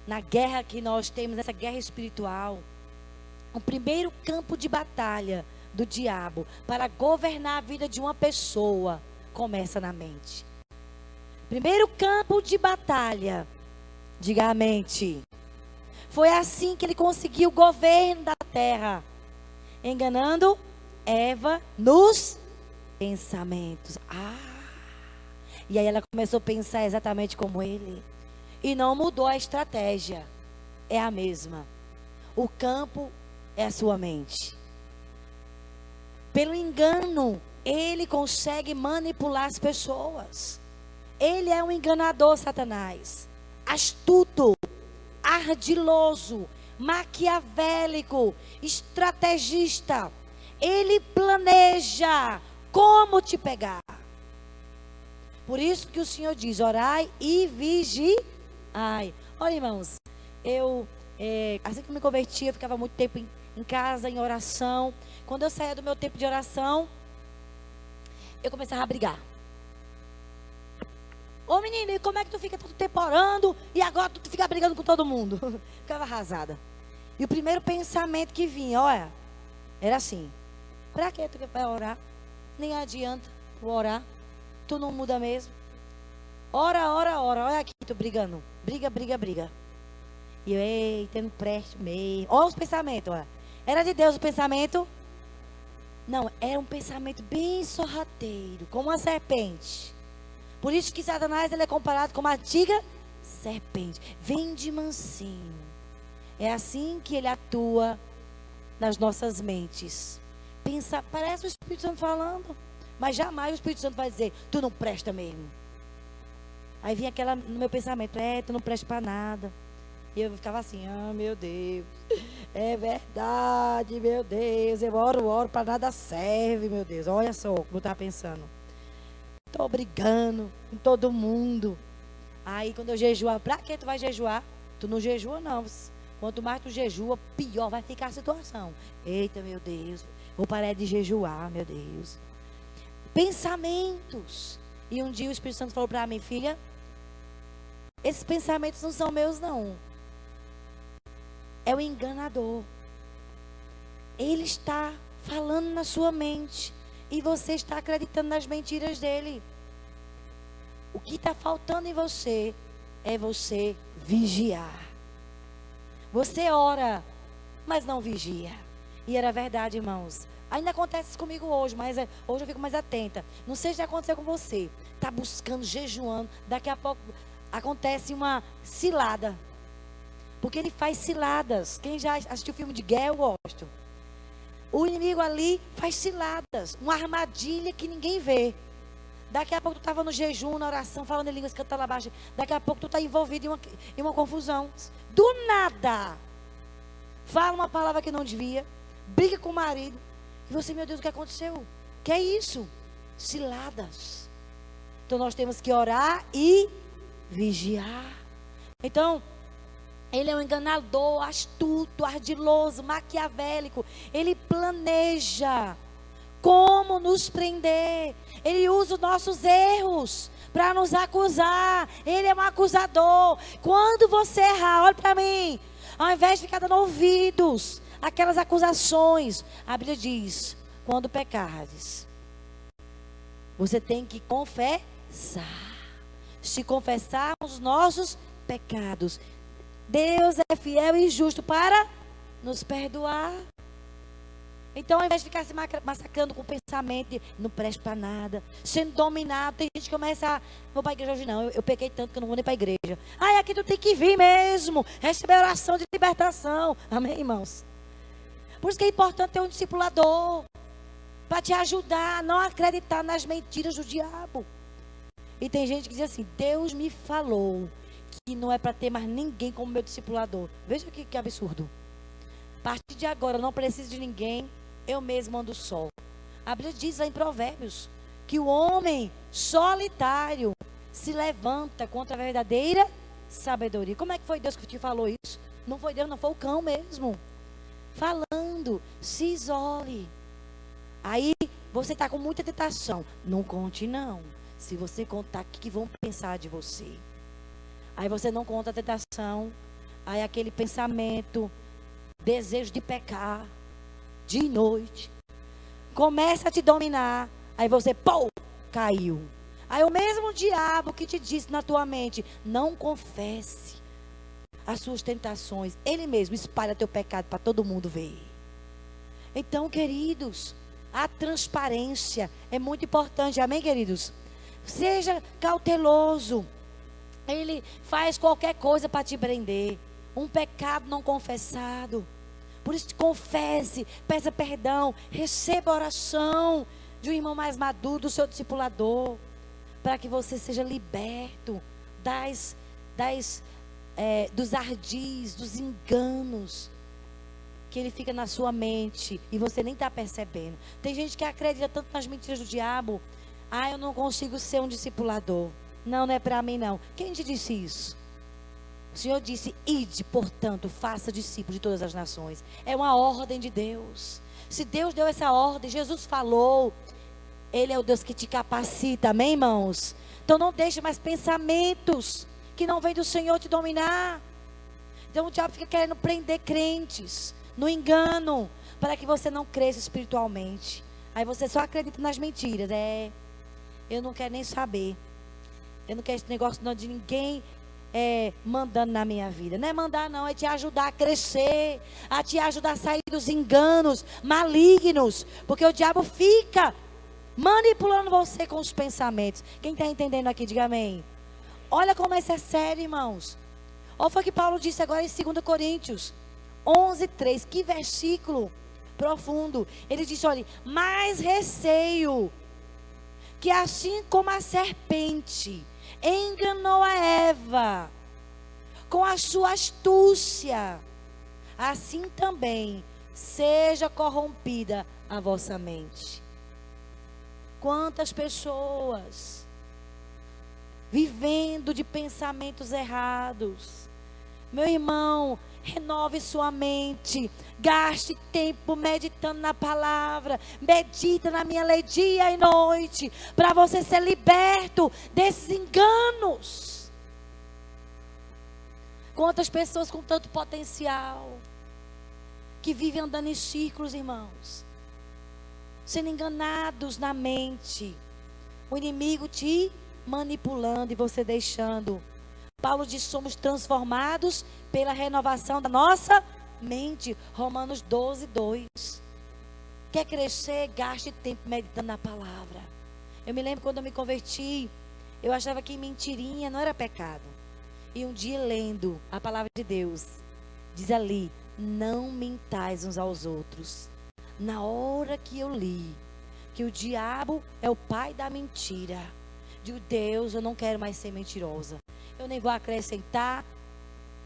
na guerra que nós temos, essa guerra espiritual, o primeiro campo de batalha do diabo para governar a vida de uma pessoa começa na mente. Primeiro campo de batalha, diga a mente. Foi assim que ele conseguiu o governo da terra, enganando Eva nos pensamentos. E aí ela começou a pensar exatamente como ele. E não mudou a estratégia. É a mesma. O campo é a sua mente. Pelo engano, ele consegue manipular as pessoas. Ele é um enganador, Satanás. Astuto, ardiloso, maquiavélico, estrategista. Ele planeja como te pegar. Por isso que o Senhor diz: orai e vigiai. Olha, irmãos, assim que eu me converti, eu ficava muito tempo em casa, em oração. Quando eu saía do meu tempo de oração, eu começava a brigar. Ô menina, e como é que tu fica tanto tempo orando e agora tu fica brigando com todo mundo? Ficava arrasada. E o primeiro pensamento que vinha, olha, era assim: pra que tu vai orar? Nem adianta tu orar. Tu não muda mesmo. Ora. Olha aqui, tu brigando. Briga. E eu, eita, não preste mesmo. Olha os pensamentos, olha. Era de Deus o pensamento? Não, era um pensamento bem sorrateiro, como uma serpente. Por isso que Satanás, ele é comparado com uma antiga serpente. Vem de mansinho. É assim que ele atua nas nossas mentes. Pensa, parece o Espírito Santo falando. Mas jamais o Espírito Santo vai dizer: tu não presta mesmo. Aí vinha aquela no meu pensamento: tu não presta para nada. E eu ficava assim: meu Deus, é verdade, meu Deus, eu oro, para nada serve, meu Deus. Olha só como eu estava pensando. Estou brigando com todo mundo. Aí quando eu jejuar, para que tu vai jejuar? Tu não jejua não. Quanto mais tu jejua, pior vai ficar a situação. Eita, meu Deus, Vou parar de jejuar, meu Deus. Pensamentos. E um dia o Espírito Santo falou para mim, filha, esses pensamentos não são meus, não. É o enganador. Ele está falando na sua mente. E você está acreditando nas mentiras dele. O que está faltando em você é você vigiar. Você ora, mas não vigia. E era verdade, irmãos. Ainda acontece isso comigo hoje, mas hoje eu fico mais atenta. Não sei se aconteceu com você. Está buscando, jejuando. Daqui a pouco acontece uma cilada. Porque ele faz ciladas. Quem já assistiu o filme de guerra, eu gosto. O inimigo ali faz ciladas. Uma armadilha que ninguém vê. Daqui a pouco tu estava no jejum, na oração, falando em línguas, cantando lá baixo. Daqui a pouco tu está envolvido em uma confusão. Do nada. Fala uma palavra que não devia. Briga com o marido. E você, meu Deus, o que aconteceu? Que é isso? Ciladas. Então nós temos que orar e vigiar. Então, ele é um enganador, astuto, ardiloso, maquiavélico. Ele planeja como nos prender. Ele usa os nossos erros para nos acusar. Ele é um acusador. Quando você errar, olha para mim. Ao invés de ficar dando ouvidos aquelas acusações, a Bíblia diz, quando pecardes, você tem que confessar. Se confessarmos os nossos pecados, Deus é fiel e justo para nos perdoar. Então, ao invés de ficar se massacrando com o pensamento de não presta para nada, sendo dominado, tem gente que começa a, não vou para a igreja hoje não, eu pequei tanto que eu não vou nem para a igreja. Ai, aqui tu tem que vir mesmo, receber oração de libertação. Amém, irmãos? Por isso que é importante ter um discipulador, para te ajudar a não acreditar nas mentiras do diabo. E tem gente que diz assim, Deus me falou que não é para ter mais ninguém como meu discipulador. Veja que absurdo. A partir de agora, eu não preciso de ninguém, eu mesmo ando só. A Bíblia diz lá em Provérbios que o homem solitário se levanta contra a verdadeira sabedoria. Como é que foi Deus que te falou isso? Não foi Deus, não foi o cão mesmo. Falando, se isole. Aí você está com muita tentação. Não conte não. Se você contar, o que vão pensar de você? Aí você não conta a tentação. Aí aquele pensamento, desejo de pecar, de noite, começa a te dominar. Aí você, pô, caiu. Aí o mesmo diabo que te disse na tua mente, não confesse as suas tentações, ele mesmo espalha teu pecado para todo mundo ver. Então, queridos, a transparência é muito importante, amém, queridos? Seja cauteloso. Ele faz qualquer coisa para te prender. Um pecado não confessado. Por isso, confesse, peça perdão, receba a oração de um irmão mais maduro, do seu discipulador, para que você seja liberto dos ardis, dos enganos que ele fica na sua mente e você nem está percebendo. Tem gente que acredita tanto nas mentiras do diabo. Ah, eu não consigo ser um discipulador. Não, não é para mim não. Quem te disse isso? O Senhor disse, ide, portanto, faça discípulos de todas as nações. É uma ordem de Deus. Se Deus deu essa ordem, Jesus falou, Ele é o Deus que te capacita, amém, irmãos? Então não deixe mais pensamentos que não vêm do Senhor te dominar. Então o diabo fica querendo prender crentes no engano, para que você não cresça espiritualmente. Aí você só acredita nas mentiras. Eu não quero nem saber. Eu não quero esse negócio não de ninguém mandando na minha vida. Não é mandar não, é te ajudar a crescer, a te ajudar a sair dos enganos malignos, porque o diabo fica manipulando você com os pensamentos. Quem está entendendo aqui, diga amém. Olha como isso é sério, irmãos. Olha o que Paulo disse agora em 2 Coríntios 11:3, que versículo profundo. Ele disse, olha, mais receio que assim como a serpente enganou a Eva com a sua astúcia, assim também seja corrompida a vossa mente. Quantas pessoas vivendo de pensamentos errados. Meu irmão, renove sua mente. Gaste tempo meditando na palavra. Medita na minha lei dia e noite, para você ser liberto desses enganos. Quantas pessoas com tanto potencial que vivem andando em círculos, irmãos, sendo enganados na mente, o inimigo te manipulando e você deixando. Paulo diz: somos transformados pela renovação da nossa mente. Romanos 12, 2. Quer crescer? Gaste tempo meditando na palavra. Eu me lembro quando eu me converti, eu achava que mentirinha não era pecado. E um dia, lendo a palavra de Deus, diz ali: não mentais uns aos outros. Na hora que eu li que o diabo é o pai da mentira, digo: Deus, eu não quero mais ser mentirosa. Eu nem vou acrescentar,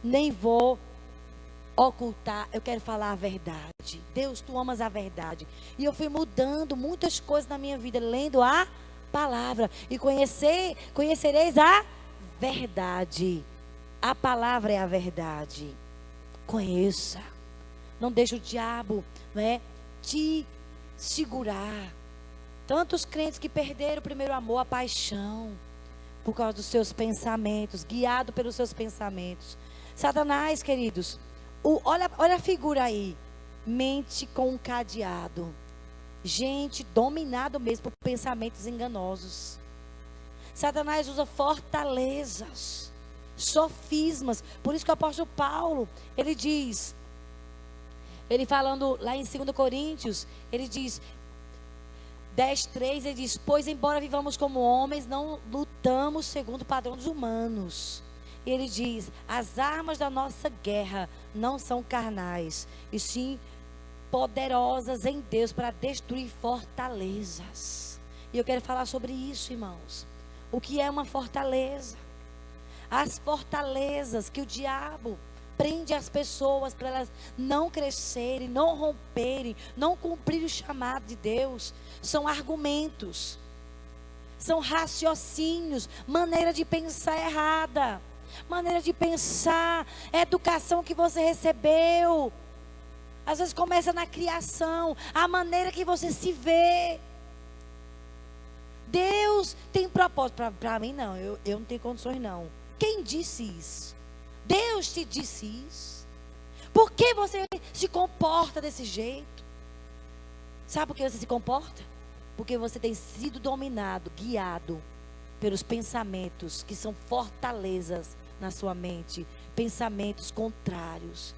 nem vou ocultar. Eu quero falar a verdade. Deus, tu amas a verdade. E eu fui mudando muitas coisas na minha vida, lendo a palavra. E conhecereis a verdade. A palavra é a verdade. Conheça. Não deixe o diabo, te segurar. Tantos crentes que perderam o primeiro amor, a paixão, por causa dos seus pensamentos, guiado pelos seus pensamentos. Satanás, queridos, olha a figura aí. Mente com um cadeado. Gente dominado mesmo por pensamentos enganosos. Satanás usa fortalezas, sofismas. Por isso que o apóstolo Paulo, ele diz, ele falando lá em 2 Coríntios, ele diz, 10:3, ele diz: pois embora vivamos como homens, não lutamos segundo padrões humanos. E ele diz: as armas da nossa guerra não são carnais, e sim poderosas em Deus para destruir fortalezas. E eu quero falar sobre isso, irmãos. O que é uma fortaleza? As fortalezas que o diabo prende as pessoas para elas não crescerem, não romperem, não cumprirem o chamado de Deus, são argumentos, são raciocínios, maneira de pensar errada, maneira de pensar, educação que você recebeu. Às vezes começa na criação, a maneira que você se vê. Deus tem propósito para mim? Não, eu não tenho condições não. Quem disse isso? Deus te disse isso? Por que você se comporta desse jeito? Sabe por que você se comporta? Porque você tem sido dominado, guiado pelos pensamentos que são fortalezas na sua mente, pensamentos contrários.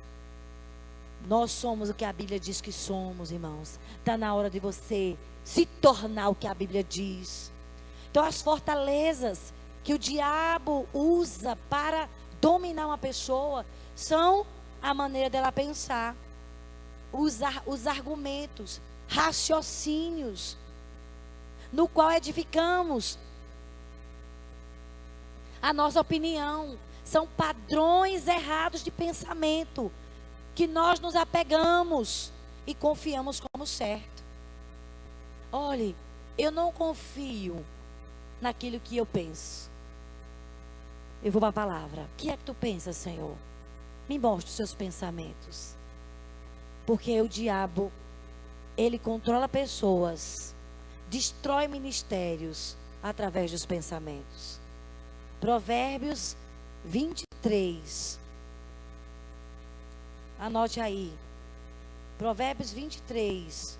Nós somos o que a Bíblia diz que somos, irmãos. Está na hora de você se tornar o que a Bíblia diz. Então, as fortalezas que o diabo usa para dominar uma pessoa são a maneira dela pensar, os argumentos, raciocínios, no qual edificamos a nossa opinião. São padrões errados de pensamento que nós nos apegamos e confiamos como certo. Olhe, eu não confio naquilo que eu penso. Eu vou para a palavra. O que é que tu pensas, Senhor? Me mostre os seus pensamentos. Porque o diabo, ele controla pessoas, destrói ministérios através dos pensamentos. Provérbios 23. Anote aí. Provérbios 23.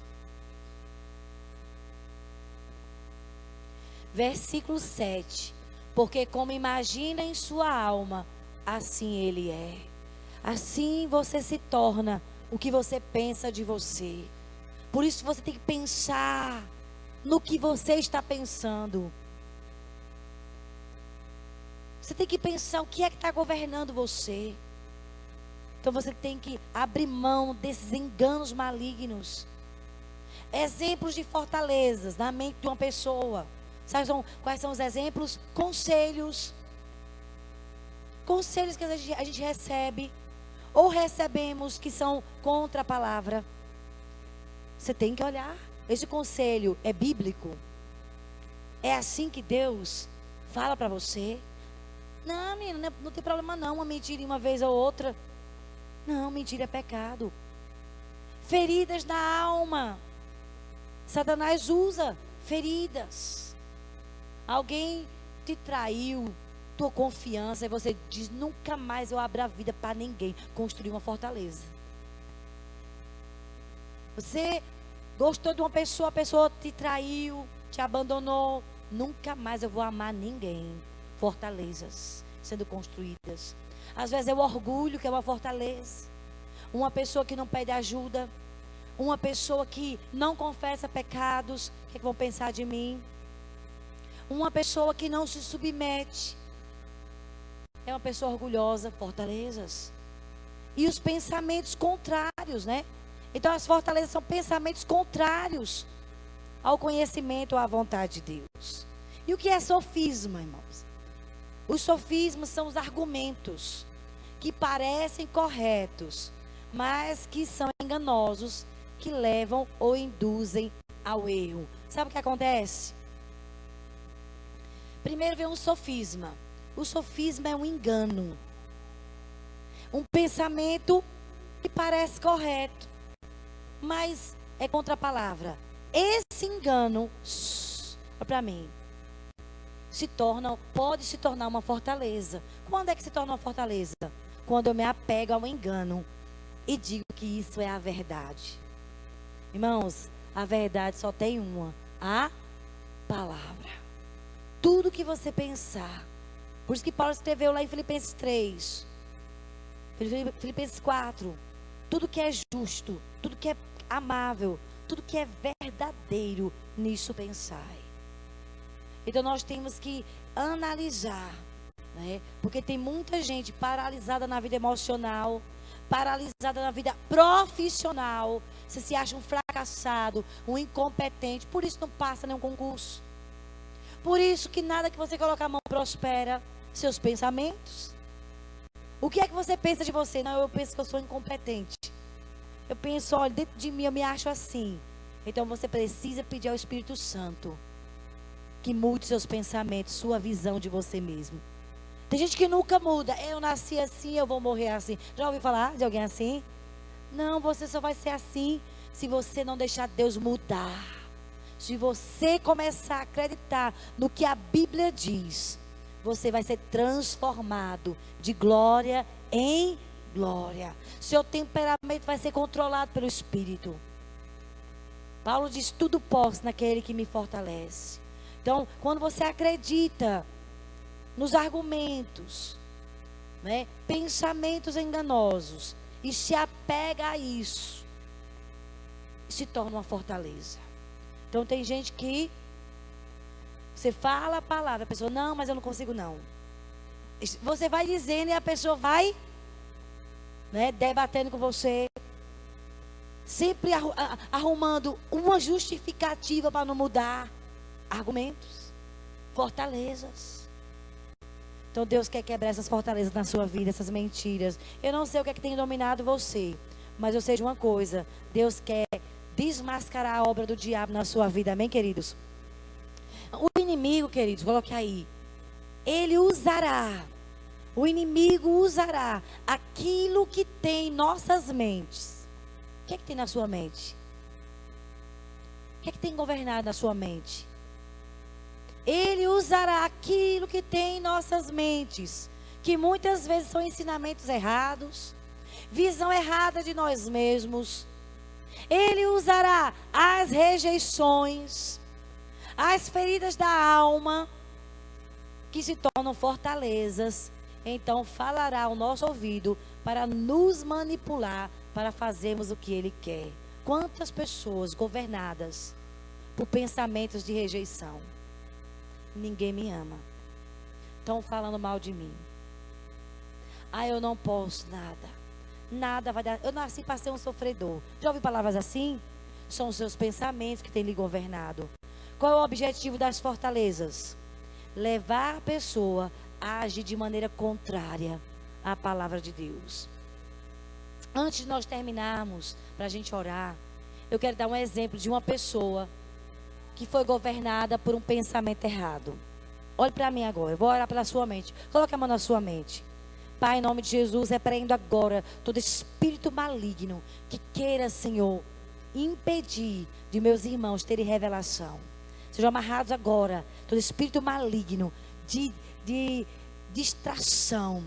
Versículo 7. Porque como imagina em sua alma, assim ele é. Assim você se torna o que você pensa de você. Por isso você tem que pensar no que você está pensando. Você tem que pensar o que é que está governando você. Então você tem que abrir mão desses enganos malignos. Exemplos de fortalezas na mente de uma pessoa. Sabe quais são os exemplos? Conselhos. Conselhos que a gente recebe, ou recebemos que são contra a palavra. Você tem que olhar. Esse conselho é bíblico? É assim que Deus fala para você? Não, menina, não tem problema não, uma mentira uma vez ou outra. Não, mentira é pecado. Feridas na alma. Satanás usa feridas. Alguém te traiu, tua confiança, e você diz: nunca mais eu abro a vida para ninguém. Construir uma fortaleza. Você gostou de uma pessoa, a pessoa te traiu, te abandonou. Nunca mais eu vou amar ninguém. Fortalezas sendo construídas. Às vezes é o orgulho que é uma fortaleza. Uma pessoa que não pede ajuda. Uma pessoa que não confessa pecados. O que é que vão pensar de mim? Uma pessoa que não se submete. É uma pessoa orgulhosa. Fortalezas. E os pensamentos contrários, né? Então as fortalezas são pensamentos contrários ao conhecimento ou à vontade de Deus. E o que é sofisma, irmãos? Os sofismas são os argumentos que parecem corretos, mas que são enganosos, que levam ou induzem ao erro. Sabe o que acontece? Primeiro vem um sofisma. O sofisma é um engano. Um pensamento que parece correto, mas é contra a palavra. Esse engano, para mim, pode se tornar uma fortaleza. Quando é que se torna uma fortaleza? Quando eu me apego ao engano e digo que isso é a verdade. Irmãos, a verdade só tem uma: a palavra. Tudo que você pensar. Por isso que Paulo escreveu lá em Filipenses 3, Filipenses 4. Tudo que é justo, tudo que é amável, tudo que é verdadeiro, nisso pensai. Então nós temos que analisar, né? Porque tem muita gente paralisada na vida emocional, paralisada na vida profissional. Você se acha um fracassado, um incompetente, por isso não passa nenhum concurso. Por isso que nada que você colocar a mão prospera. Seus pensamentos. O que é que você pensa de você? Não, eu penso que eu sou incompetente. Eu penso, olha, dentro de mim eu me acho assim. Então você precisa pedir ao Espírito Santo que mude seus pensamentos, sua visão de você mesmo. Tem gente que nunca muda. Eu nasci assim, eu vou morrer assim. Já ouviu falar de alguém assim? Não, você só vai ser assim se você não deixar Deus mudar. Se você começar a acreditar no que a Bíblia diz, você vai ser transformado de glória em glória. Seu temperamento vai ser controlado pelo Espírito. Paulo diz: tudo posso naquele que me fortalece. Então, quando você acredita nos argumentos, né, pensamentos enganosos, e se apega a isso, se torna uma fortaleza. Então, tem gente que você fala a palavra, a pessoa: não, mas eu não consigo não. Você vai dizendo e a pessoa vai, né, debatendo com você, sempre arrumando uma justificativa para não mudar. Argumentos, fortalezas. Então Deus quer quebrar essas fortalezas na sua vida, essas mentiras. Eu não sei o que é que tem dominado você, mas eu sei de uma coisa: Deus quer desmascarar a obra do diabo na sua vida. Amém, queridos? O inimigo, queridos, coloque aí. O inimigo usará aquilo que tem em nossas mentes. O que é que tem na sua mente? O que é que tem governado na sua mente? Ele usará aquilo que tem em nossas mentes, que muitas vezes são ensinamentos errados, visão errada de nós mesmos. Ele usará as rejeições, as feridas da alma, que se tornam fortalezas. Então falará ao nosso ouvido para nos manipular, para fazermos o que Ele quer. Quantas pessoas governadas por pensamentos de rejeição? Ninguém me ama. Estão falando mal de mim. Ah, eu não posso nada. Nada vai dar. Eu nasci para ser um sofredor. Já ouviu palavras assim? São os seus pensamentos que têm lhe governado. Qual é o objetivo das fortalezas? Levar a pessoa a agir de maneira contrária à palavra de Deus. Antes de nós terminarmos, para a gente orar, eu quero dar um exemplo de uma pessoa que foi governada por um pensamento errado. Olhe para mim agora, eu vou orar pela sua mente. Coloque a mão na sua mente. Pai, em nome de Jesus, repreendo agora todo espírito maligno que queira, Senhor, impedir de meus irmãos terem revelação. Sejam amarrados agora todo espírito maligno de distração.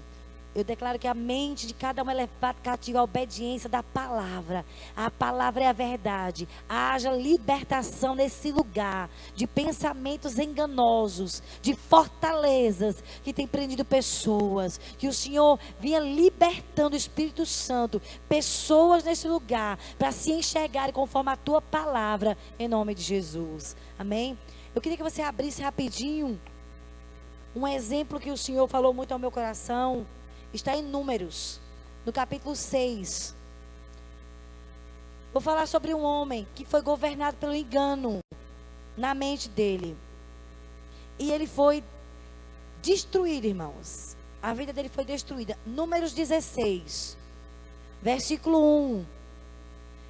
Eu declaro que a mente de cada um é levada cativa à obediência da palavra. A palavra é a verdade. Haja libertação nesse lugar de pensamentos enganosos, de fortalezas que têm prendido pessoas. Que o Senhor vinha libertando o Espírito Santo, pessoas nesse lugar, para se enxergarem conforme a tua palavra, em nome de Jesus. Amém? Eu queria que você abrisse rapidinho um exemplo que o Senhor falou muito ao meu coração. Está em Números, no capítulo 6. Vou falar sobre um homem que foi governado pelo engano na mente dele. E ele foi destruído, irmãos. A vida dele foi destruída. Números 16, versículo 1.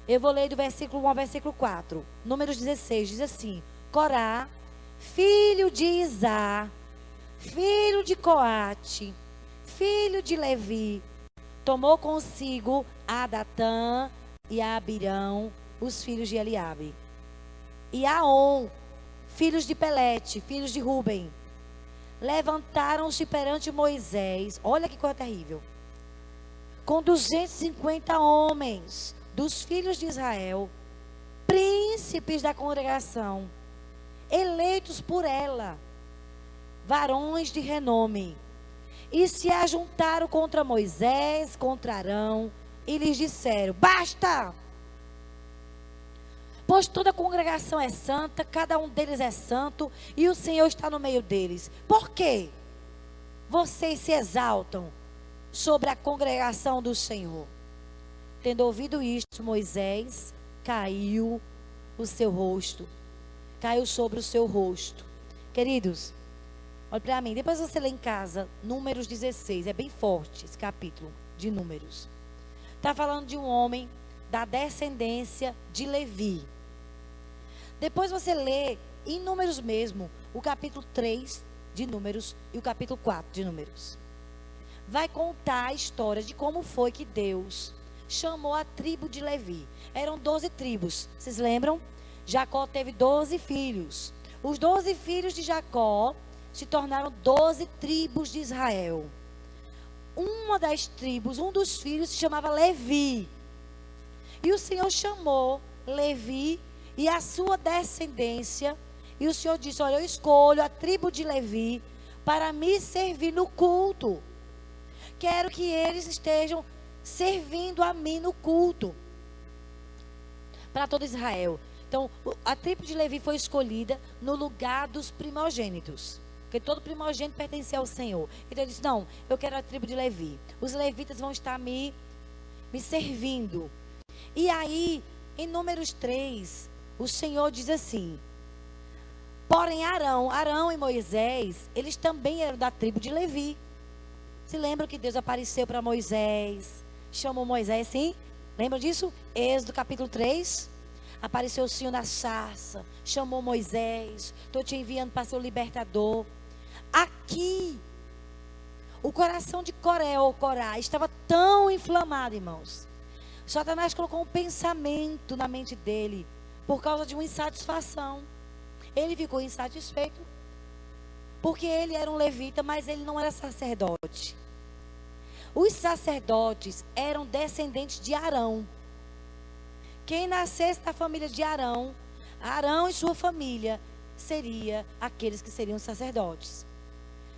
Eu vou ler do versículo 1 ao versículo 4. Números 16, diz assim: Corá, filho de Izá, filho de Coate, filho de Levi, tomou consigo a Datã e a Abirão, os filhos de Eliabe, e Aon, filhos de Pelete, filhos de Ruben. Levantaram-se perante Moisés, olha que coisa terrível, com 250 homens dos filhos de Israel, príncipes da congregação, eleitos por ela, varões de renome. E se ajuntaram contra Moisés, contra Arão, e lhes disseram: basta! Pois toda a congregação é santa, cada um deles é santo, e o Senhor está no meio deles. Por quê? Vocês se exaltam sobre a congregação do Senhor. Tendo ouvido isto, Moisés caiu o seu rosto. Caiu sobre o seu rosto. Queridos, olha para mim, depois você lê em casa, Números 16, é bem forte esse capítulo de Números. Está falando de um homem da descendência de Levi. Depois você lê em Números mesmo, o capítulo 3 de Números e o capítulo 4 de Números. Vai contar a história de como foi que Deus chamou a tribo de Levi. Eram 12 tribos, vocês lembram? Jacó teve 12 filhos. Os 12 filhos de Jacó se tornaram 12 tribos de Israel. Uma das tribos, um dos filhos se chamava Levi. E o Senhor chamou Levi e a sua descendência. E o Senhor disse: olha, eu escolho a tribo de Levi para me servir no culto. Quero que eles estejam servindo a mim no culto. Para todo Israel. Então, a tribo de Levi foi escolhida no lugar dos primogênitos. Porque todo primogênito pertencia ao Senhor. Então ele disse: não, eu quero a tribo de Levi. Os levitas vão estar me servindo. E aí, em Números 3, o Senhor diz assim: porém Arão e Moisés, eles também eram da tribo de Levi. Se lembram que Deus apareceu para Moisés, chamou Moisés, sim? Lembram disso? Êxodo capítulo 3. Apareceu o Senhor na sarça, chamou Moisés: estou te enviando para ser o libertador. Aqui, o coração de Corá estava tão inflamado, irmãos. Satanás colocou um pensamento na mente dele por causa de uma insatisfação. Ele ficou insatisfeito porque ele era um levita, mas ele não era sacerdote. Os sacerdotes eram descendentes de Arão. Quem nascesse da família de Arão, Arão e sua família seria aqueles que seriam sacerdotes.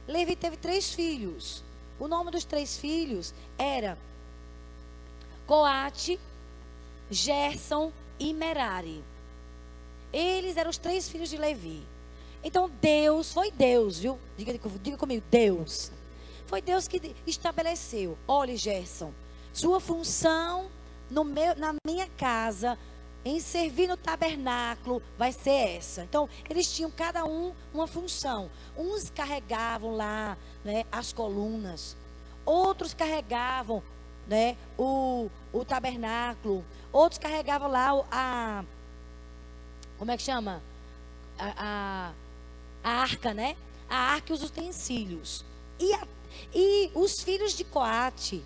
Levi teve 3 filhos. O nome dos 3 filhos era Coate, Gerson e Merari. Eles eram os 3 filhos de Levi. Então foi Deus, viu? Diga comigo, Deus. Foi Deus que estabeleceu: olha, Gerson, sua função na minha casa, em servir no tabernáculo, vai ser essa. Então, eles tinham cada um uma função. Uns carregavam lá, né, as colunas. Outros carregavam, né, o tabernáculo. Outros carregavam lá como é que chama? A arca, né? A arca e os utensílios. E os filhos de Coate,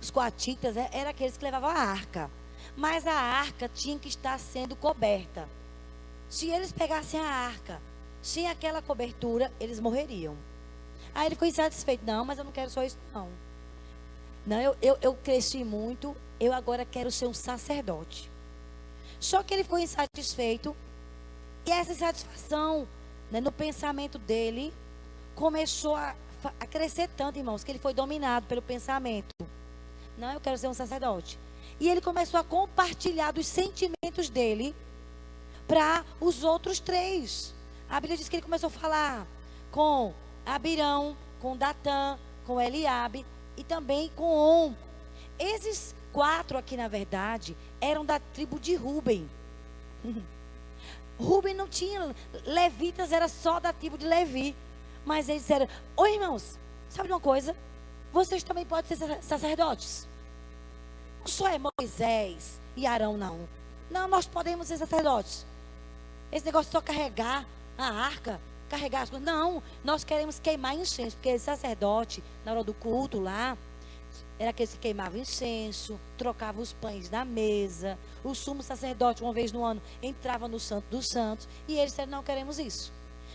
os coatitas, eram aqueles que levavam a arca. Mas a arca tinha que estar sendo coberta. Se eles pegassem a arca sem aquela cobertura, eles morreriam. Aí ele ficou insatisfeito. Não, mas eu não quero só isso, não. Não, eu cresci muito, eu agora quero ser um sacerdote. Só que ele ficou insatisfeito. E essa insatisfação, né, no pensamento dele, começou a crescer tanto, irmãos, que ele foi dominado pelo pensamento. Não, eu quero ser um sacerdote. E ele começou a compartilhar dos sentimentos dele para os outros três. A Bíblia diz que ele começou a falar com Abirão, com Datã, com Eliabe e também com On. Esses 4 aqui, na verdade, eram da tribo de Ruben. Ruben não tinha, levitas era só da tribo de Levi. Mas eles disseram: oi, irmãos, sabe de uma coisa? Vocês também podem ser sacerdotes. Não só é Moisés e Arão, não. Não, nós podemos ser sacerdotes. Esse negócio de só carregar a arca, carregar as coisas. Não, nós queremos queimar incenso. Porque esse sacerdote, na hora do culto lá, era aqueles que queimavam incenso, trocavam os pães na mesa. O sumo sacerdote, uma vez no ano, entrava no Santo dos Santos. E eles disseram: não queremos isso.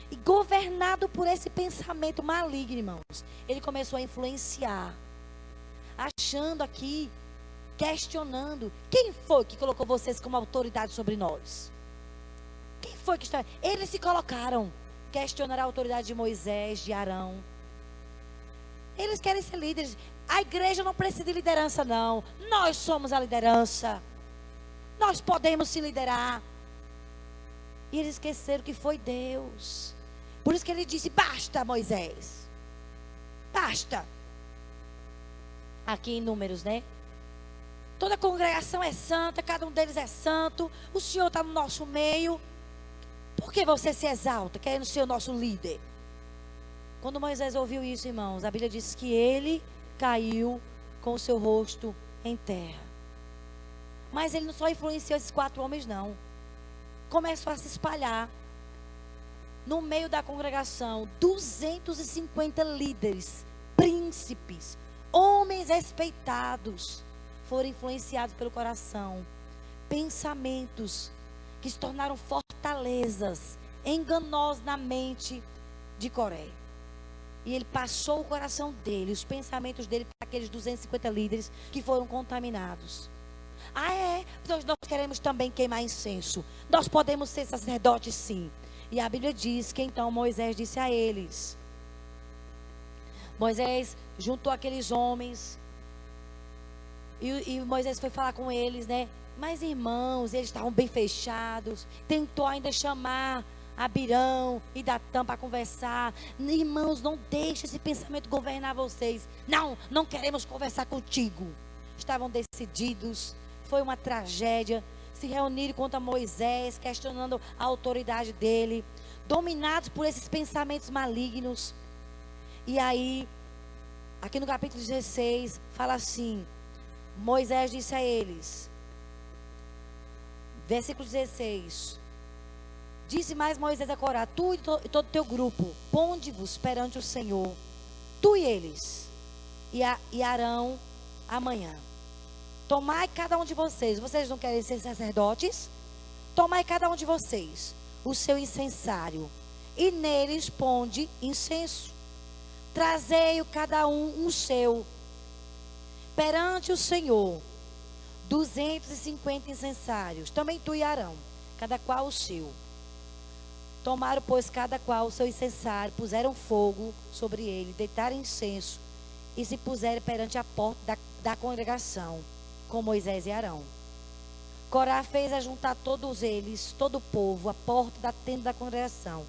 E governado por esse pensamento maligno, irmãos, ele começou a influenciar, achando aqui, questionando: quem foi que colocou vocês como autoridade sobre nós? Quem foi que está? Eles se colocaram, questionaram a autoridade de Moisés, de Arão. Eles querem ser líderes. A igreja não precisa de liderança, não. Nós somos a liderança. Nós podemos se liderar. E eles esqueceram que foi Deus. Por isso que ele disse: basta, Moisés. Basta. Aqui em Números, né? Toda a congregação é santa, cada um deles é santo. O Senhor está no nosso meio. Por que você se exalta, querendo ser o nosso líder? Quando Moisés ouviu isso, irmãos, a Bíblia diz que ele caiu com o seu rosto em terra. Mas ele não só influenciou esses 4 homens, não. Começou a se espalhar. No meio da congregação, 250 líderes, príncipes, homens respeitados, foram influenciados pelo coração. Pensamentos que se tornaram fortalezas enganosos na mente de Coré. E ele passou o coração dele, os pensamentos dele, para aqueles 250 líderes que foram contaminados. Ah, é? Então nós queremos também queimar incenso. Nós podemos ser sacerdotes, sim. E a Bíblia diz que então Moisés disse a eles. Moisés juntou aqueles homens. E Moisés foi falar com eles, né? Mas irmãos, eles estavam bem fechados. Tentou ainda chamar Abirão e Datã para conversar. Irmãos, não deixe esse pensamento governar vocês. Não, não queremos conversar contigo. Estavam decididos. Foi uma tragédia. Se reuniram contra Moisés, questionando a autoridade dele, dominados por esses pensamentos malignos. E aí, aqui no capítulo 16, fala assim: Moisés disse a eles, versículo 16: disse mais Moisés a Corá: tu e todo o teu grupo, ponde-vos perante o Senhor, tu e eles, e Arão amanhã. Tomai cada um de vocês. Vocês não querem ser sacerdotes? Tomai cada um de vocês o seu incensário, e neles ponde incenso. Trazei-o cada um o seu perante o Senhor, 250 incensários. Também tu e Arão, cada qual o seu. Tomaram, pois, cada qual o seu incensário, puseram fogo sobre ele, deitaram incenso e se puseram perante a porta da congregação, com Moisés e Arão. Corá fez ajuntar todos eles, todo o povo, à porta da tenda da congregação.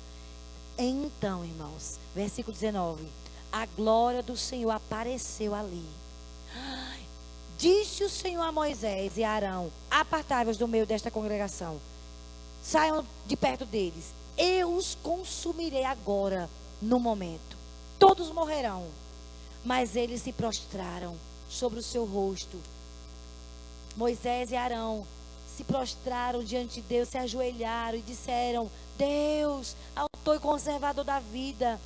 Então, irmãos, versículo 19: a glória do Senhor apareceu ali. Disse o Senhor a Moisés e a Arão: apartai-vos do meio desta congregação, saiam de perto deles, eu os consumirei agora, no momento. Todos morrerão. Mas eles se prostraram sobre o seu rosto. Moisés e Arão se prostraram diante de Deus, se ajoelharam e disseram: Deus, autor e conservador da vida,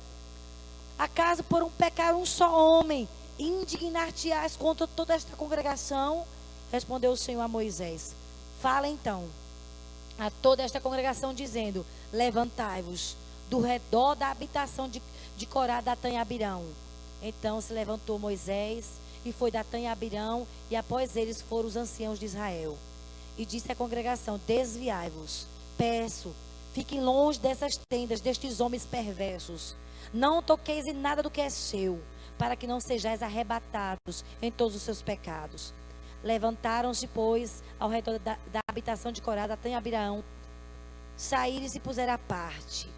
Acaso por um pecar um só homem, indignar-te-ás contra toda esta congregação? Respondeu o Senhor a Moisés: fala então a toda esta congregação, dizendo: levantai-vos do redor da habitação de Corá, Datã e Abirão. Então se levantou Moisés e foi Datã e Abirão, e após eles foram os anciãos de Israel. E disse à congregação: desviai-vos, peço, fiquem longe dessas tendas, destes homens perversos. Não toqueis em nada do que é seu, para que não sejais arrebatados em todos os seus pecados. Levantaram-se, pois, ao redor da habitação de Corá, Datã e Abirão, saíram e se puseram à parte.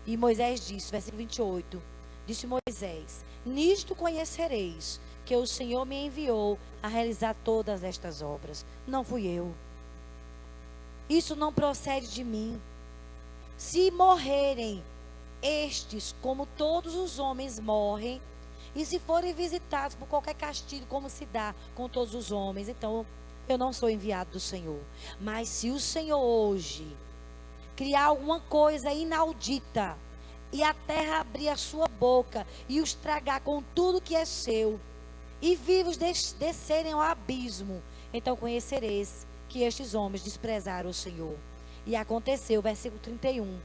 E Moisés disse, versículo 28, disse Moisés: nisto conhecereis que o Senhor me enviou a realizar todas estas obras. Não fui eu. Isso não procede de mim. Se morrerem estes, como todos os homens morrem, e se forem visitados por qualquer castigo, como se dá com todos os homens, então eu não sou enviado do Senhor. Mas se o Senhor hoje criar alguma coisa inaudita, e a terra abrir a sua boca e os tragar com tudo que é seu, e vivos descerem ao abismo, então conhecereis que estes homens desprezaram o Senhor. E aconteceu, versículo 31,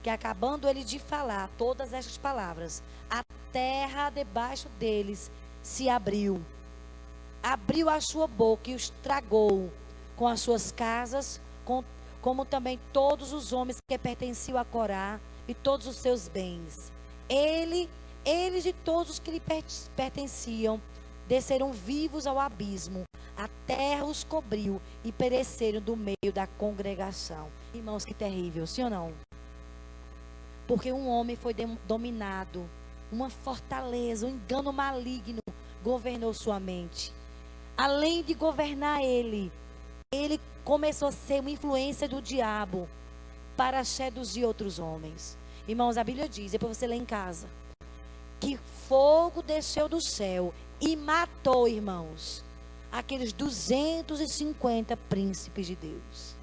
que acabando ele de falar todas estas palavras, a terra debaixo deles se abriu a sua boca e os tragou com as suas casas, como também todos os homens que pertenciam a Corá e todos os seus bens. Eles e todos os que lhe pertenciam desceram vivos ao abismo. A terra os cobriu e pereceram do meio da congregação. Irmãos, que terrível, sim ou não? Porque um homem foi dominado, uma fortaleza, um engano maligno governou sua mente. Além de governar ele começou a ser uma influência do diabo para seduzir outros homens. Irmãos, a Bíblia diz, depois você lê em casa, que fogo desceu do céu e matou, irmãos, aqueles 250 príncipes de Deus.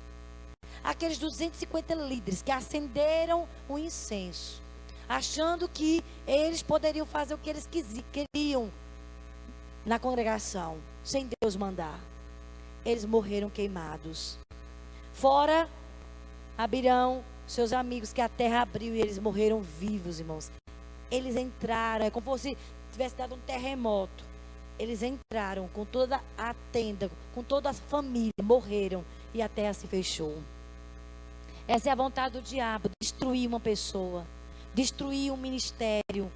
Aqueles 250 líderes que acenderam o incenso, achando que eles poderiam fazer o que eles queriam na congregação, sem Deus mandar. Eles morreram queimados. Fora Abirão, seus amigos, que a terra abriu e eles morreram vivos, irmãos. Eles entraram, é como se tivesse dado um terremoto. Eles entraram com toda a tenda, com toda a família, morreram e a terra se fechou. Essa é a vontade do diabo, destruir uma pessoa, destruir um ministério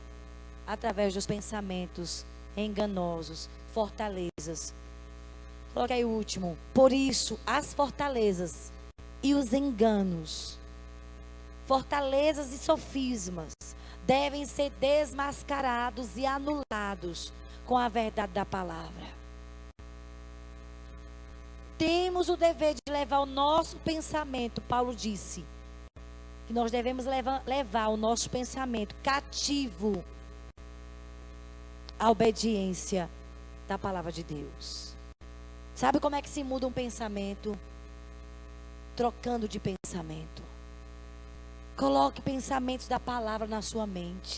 através dos pensamentos enganosos, fortalezas. Coloca aí o último. Por isso, as fortalezas e os enganos, fortalezas e sofismas, devem ser desmascarados e anulados com a verdade da palavra. Temos o dever de levar o nosso pensamento, Paulo disse, que nós devemos levar o nosso pensamento cativo à obediência da palavra de Deus. Sabe como é que se muda um pensamento? Trocando de pensamento. Coloque pensamentos da palavra na sua mente.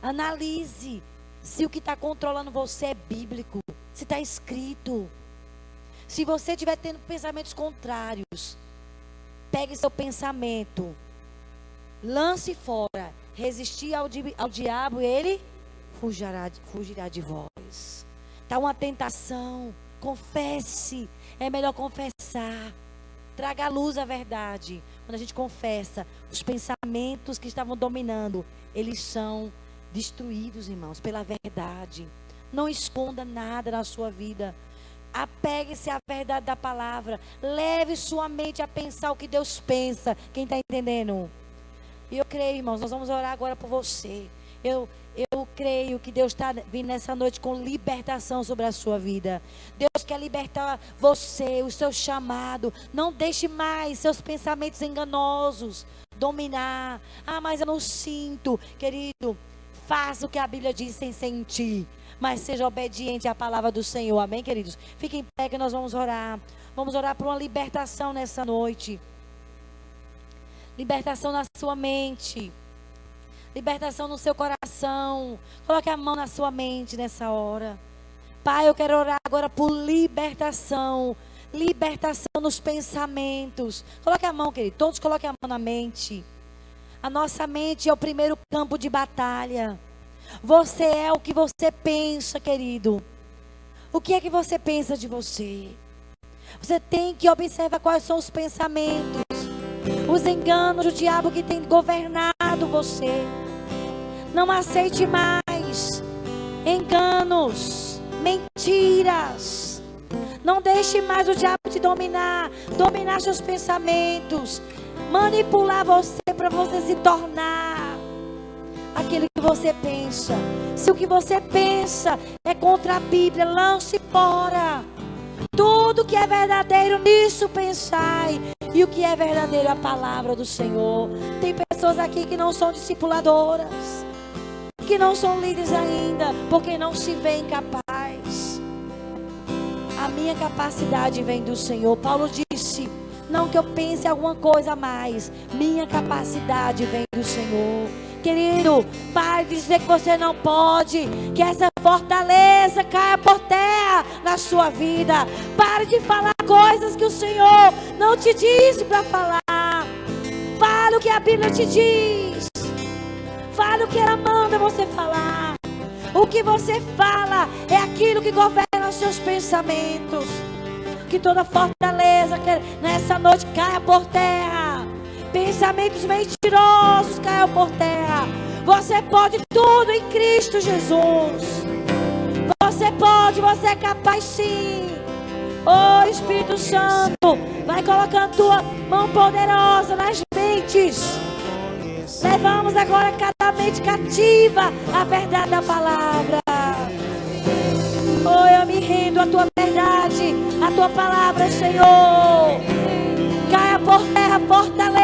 Analise se o que está controlando você é bíblico, se está escrito. Se você estiver tendo pensamentos contrários, pegue seu pensamento, lance fora, resistir ao diabo e ele fugirá de vós. Está uma tentação, confesse, é melhor confessar. Traga à luz a verdade. Quando a gente confessa, os pensamentos que estavam dominando, eles são destruídos, irmãos, pela verdade. Não esconda nada na sua vida. Apegue-se à verdade da palavra. Leve sua mente a pensar o que Deus pensa. Quem está entendendo? E eu creio, irmãos, nós vamos orar agora por você. Eu creio que Deus está vindo nessa noite com libertação sobre a sua vida. Deus quer libertar você, o seu chamado. Não deixe mais seus pensamentos enganosos dominar. Ah, mas eu não sinto. Querido, faça o que a Bíblia diz sem sentir, mas seja obediente à palavra do Senhor. Amém, queridos? Fiquem em pé que nós vamos orar. Vamos orar por uma libertação nessa noite. Libertação na sua mente. Libertação no seu coração. Coloque a mão na sua mente nessa hora. Pai, eu quero orar agora por libertação. Libertação nos pensamentos. Coloque a mão, querido. Todos coloquem a mão na mente. A nossa mente é o primeiro campo de batalha. Você é o que você pensa, querido. O que é que você pensa de você? Você tem que observar quais são os pensamentos, os enganos do diabo que tem governado você. Não aceite mais enganos, mentiras. Não deixe mais o diabo te dominar seus pensamentos, manipular você para você se tornar aquilo que você pensa. Se o que você pensa é contra a Bíblia, lance fora. Tudo que é verdadeiro, nisso pensai. E o que é verdadeiro é a palavra do Senhor. Tem pessoas aqui que não são discipuladoras, que não são líderes ainda, porque não se veem capazes. A minha capacidade vem do Senhor. Paulo disse, não que eu pense alguma coisa a mais, minha capacidade vem do Senhor. Querido, pare de dizer que você não pode, que essa fortaleza caia por terra na sua vida. Pare de falar coisas que o Senhor não te disse para falar. Fale o que a Bíblia te diz. Fale o que ela manda você falar. O que você fala é aquilo que governa os seus pensamentos. Que toda fortaleza nessa noite caia por terra. Pensamentos mentirosos caiam por terra. Você pode tudo em Cristo Jesus. Você pode, você é capaz sim. Oh Espírito Santo, vai colocando tua mão poderosa nas mentes. Levamos agora cada mente cativa à verdade da palavra. Oh, eu me rendo à tua verdade, à tua palavra, Senhor. Caia por terra, fortaleza.